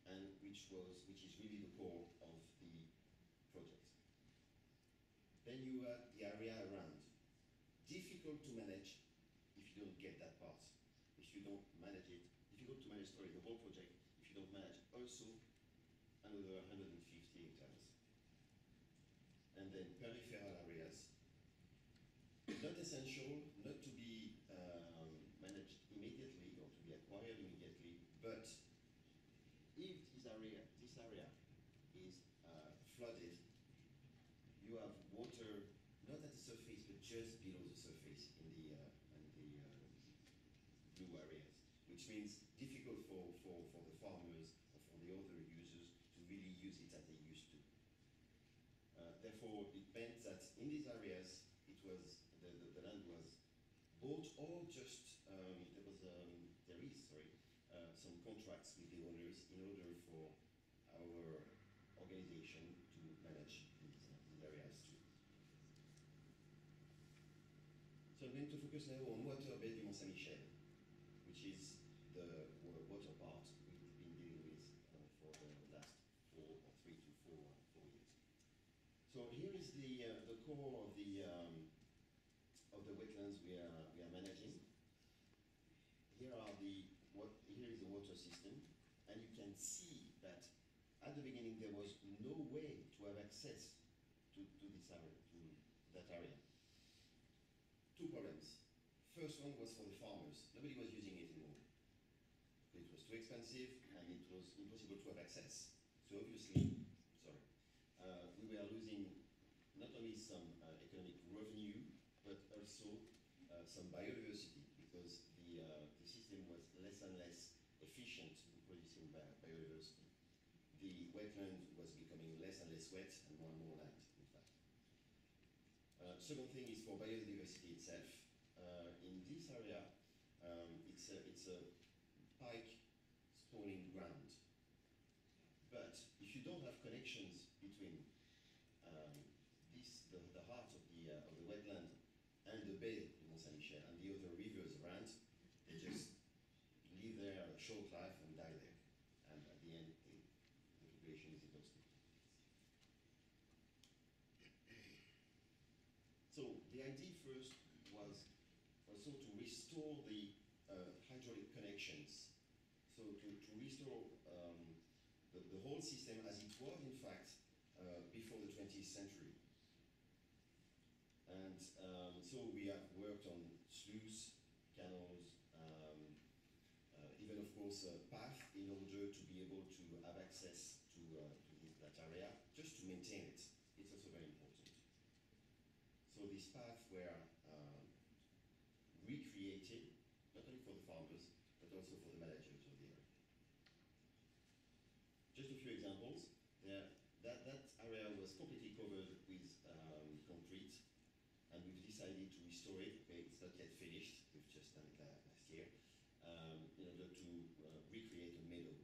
and which is really the core of the project. Then you have the area around. Difficult to manage if you don't get that part. If you don't manage it, difficult to manage, sorry, the whole project, if you don't manage also another 150 hectares. And then peripheral areas, not essential, not to be managed immediately or to be acquired immediately, but if this area is flooded, you have water not at the surface, but just below the surface in the blue areas, which means difficult for the farmers or for the other users to really use it as they used to. Therefore, it meant that in these areas, it was the land was bought or just there is some contracts with the owners in order for our organization to manage these areas too. So I'm going to focus now on waterbed du Mont Saint-Michel, which is the water part we've been dealing with for the last 3 to 4 years. So here is the core of the wetlands we are managing. Here is the water system, and you can see that at the beginning there was no way to have access to this area, to that area. 2 problems. First one was for the farmers. Nobody was using it anymore. It was too expensive and it was impossible to have access. So obviously, we were losing not only some economic revenue, but also some biodiversity, because the system was less and less efficient in producing biodiversity. The wetland was becoming less and less wet and more land, in fact. Second thing is for biodiversity itself. In this area, it's a pike spawning ground. But if you don't have connections between the heart of the wetland and the bay of Mont Saint-Michel and the other rivers around, they just live there a short life and die there. And at the end, the population is exhausted. So the idea first was also to restore the hydraulic connections. So to restore the whole system as it was, in fact, before the 20th century. And so we have worked on sluices, canals, even of course a path in order to be able to have access to that area, just to maintain it. It's also very important. So these paths were recreated, not only for the farmers, but also for the managers of the area. Just a few examples. That area was completely covered with concrete, and we've decided to restore it. Okay, it's not yet finished, we've just done it last year, in order to recreate a meadow.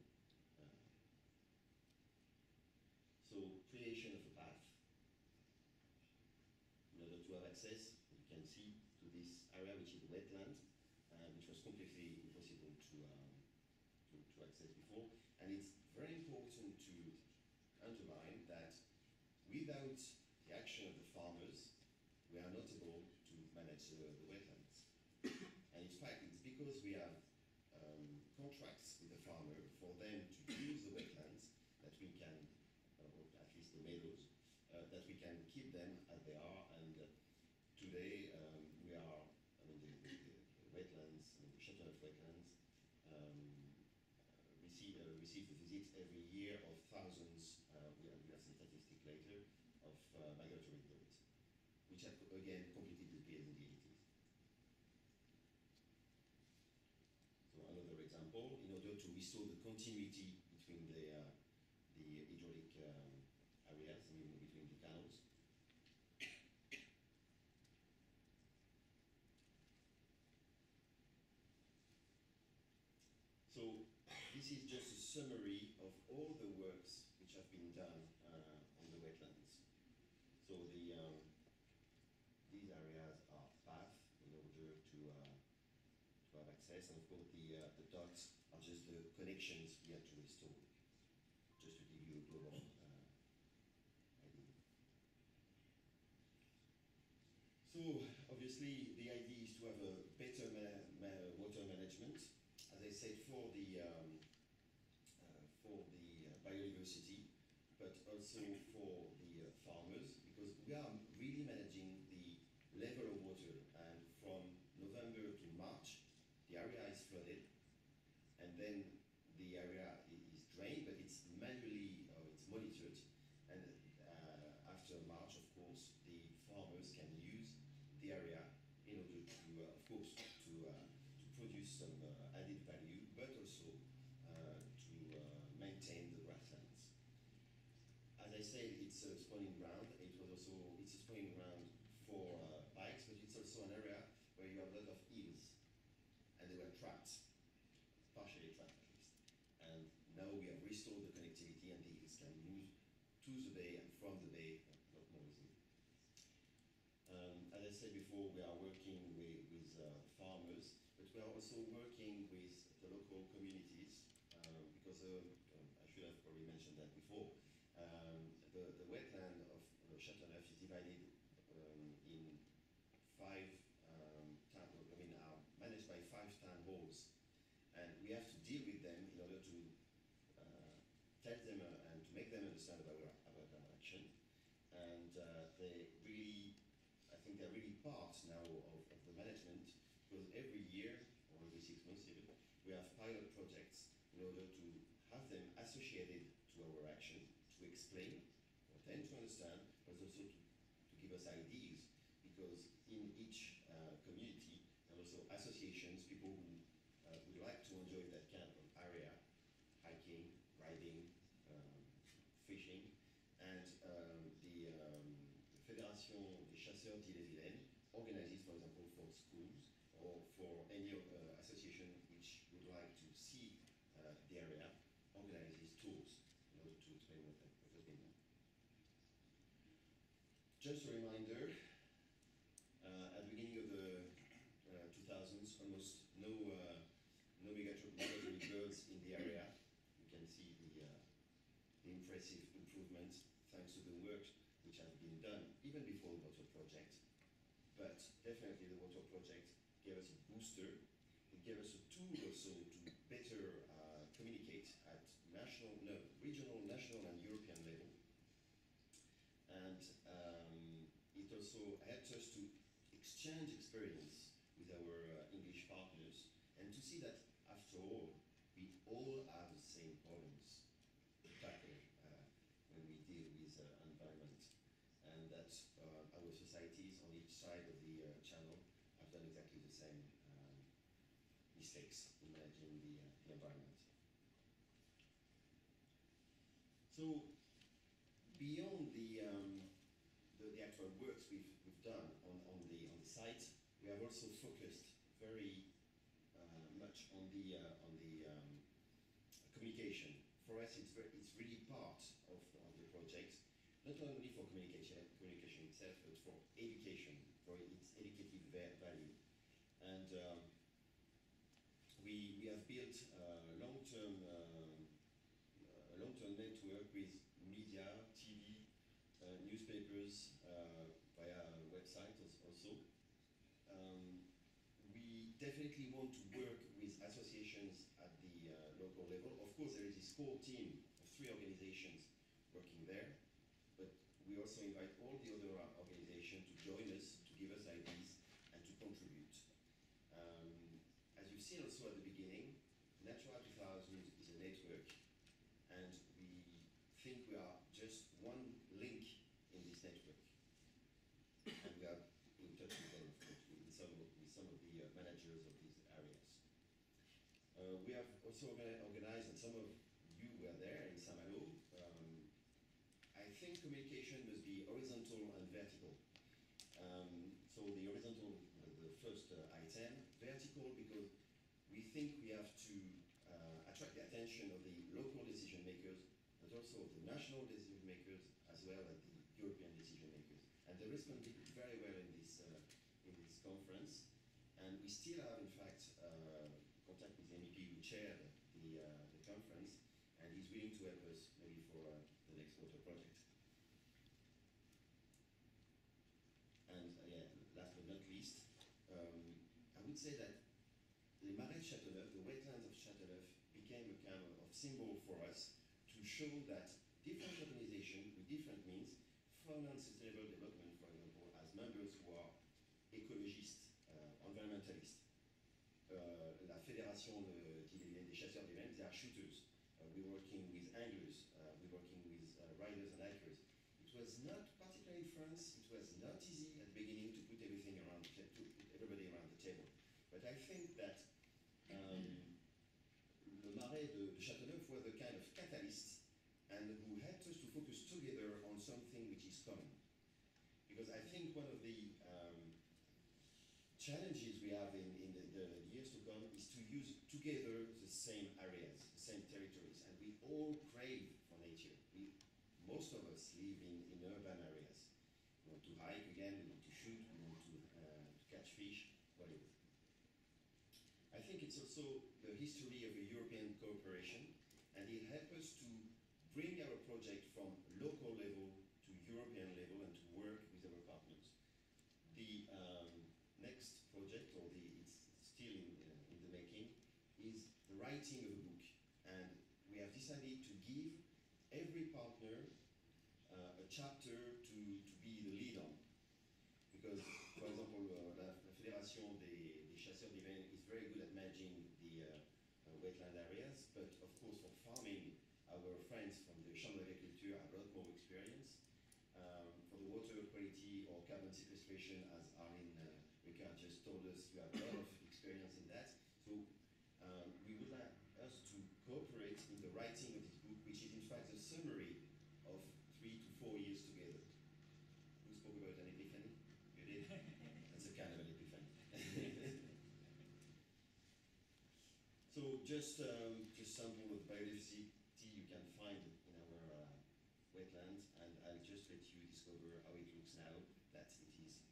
So creation of a path, in order to have access, you can see, to this area which is wetland, which was completely impossible to access before. And it's very important to underline that without the action of the farmers, we are not able to manage the wetlands. And in fact, it's because we have contracts with the farmer for them to use the wetlands that we can, or at least the meadows, that we can keep them as they are. And today we are, Commission of Wetlands receive the visits every year of thousands, we have some statistics later, of migratory birds, which have again completely disappeared in the 80s. So another example, in order to restore the continuity between the hydraulic areas, I mean between the canals. So this is just a summary of all the works which have been done on the wetlands. So these areas are paths in order to have access, and of course the dots are just the connections we have to restore, just to give you a global idea. So obviously the idea is to have a better water management. As I said, for the biodiversity, but also for the farmers, because we are really managing the level of water, and from November to March, the area is flooded, and then the area is drained, but it's manually, it's monitored, and after March, of course, the farmers can use the area in order to, of course, to produce some added value, but also to maintain the grasslands. As I said, it's a spawning ground. It's a spawning ground for pikes, but it's also an area where you have a lot of eels, and they were trapped, partially trapped at least. And now we have restored the connectivity, and the eels can move to the bay and from the bay a lot more easily. As I said before, we are working with farmers, but we are also working with the local communities, because I should have probably mentioned that before. The wetland of Châteauneuf is divided in are managed by 5 town halls, and we have to deal with them in order to tell them and to make them understand about our action. And I think they're really part now of the management, because every year, or every 6 months even, we have pilot projects in order to have them associated to our action, to explain, for them to understand, but also to give us ideas, because in each community, there are also associations, people who would like to enjoy that kind of area, hiking, riding, fishing, and the Fédération des Chasseurs d'Ille-et-Vilaine organizes, for example, for schools or for any association which would like to see the area, organizes tours in order to explain what has been done. Just a reminder, at the beginning of the 2000s, almost no migratory birds in the area. You can see the impressive improvements thanks to the work which has been done even before the water project. But definitely the water project gave us a booster. It gave us a tool also to better communicate at regional, national and European level. And it also helped us to exchange experience with our English partners and to see that after all, we all have the same problems to tackle when we deal with environment, and that our societies on each side of the channel have done exactly the same mistakes in managing the environment. So beyond the actual works we've done on the site, we have also focused very much on the communication. For us, it's really part of the project, not only for communication itself, but for education, for its educative value. And we have built a long-term network with media, TV, newspapers, via website also. We definitely want to work with associations at the local level. Of course, there is this core team of 3 organizations working there, but we also invite all the other organizations to join us, to give us ideas, and to contribute. As you've you've seen also at the beginning, Natura 2000 is a network, and we think we are just one link in this network. And we are in touch with them, of course, with some of the managers of these areas. We have also organized, and some of you were there in Saint-Malo. I think communication must be horizontal and vertical. So the horizontal, the first item, vertical because we think we have to attract the attention of the local decision makers, but also of the national decision makers, as well as the European decision makers. And they responded very well in this conference. And we still have, in fact, contact with the MEP who chaired the conference, and he's willing to help us maybe for the next water project. And yeah, last but not least, I would say that the Marais de Châteauneuf, the wetlands of Châteauneuf, became a kind of symbol for us to show that different organizations with different means, from non-sustainable development, for example, as members who are ecologistes, environmentalists. La Fédération des chasseurs d'événements, they are shooters. We're working with anglers, we're working with riders and hikers. It was not, particularly in France, it was not easy at the beginning to put everything around, to put everybody around the table. But I think that the Marais de Châteauneuf were the kind of catalyst and who helped us to focus together on something which is common. Because I think one of the challenges we have in the years to come is to use together the same areas, the same territories, and we all crave for nature. Most of us live in urban areas. We want to hike again, we want to shoot, we want to catch fish, whatever. I think it's also the history of a European cooperation, and it helps us to bring our project from local level to European level and to work with our partners. The next project, or it's still in the making, is the writing of a book. And we have decided to give every partner a chapter to be the lead on. Because, for example, la Fédération des chasseurs d'événements is very good at managing the wetland areas, but of course for farming, our friends from the Chambre d'Agriculture have a lot more experience. For the water quality or carbon sequestration, as Arlene Ricard just told us, you have a lot of experience in that. So we would like us to cooperate in the writing of this book, which is in fact a summary of 3 to 4 years together. Who spoke about an epiphany? You did? That's a kind of an epiphany. So just sample of biodiversity you can find in our wetlands, and I'll just let you discover how it looks now that it is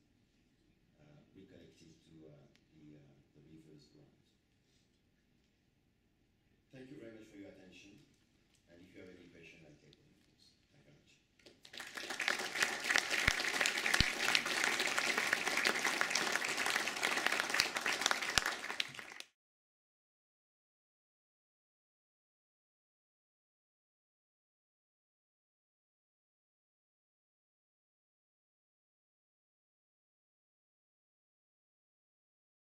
reconnected to the river's ground. Thank you very much for your attention, and if you have any question, I'll take them.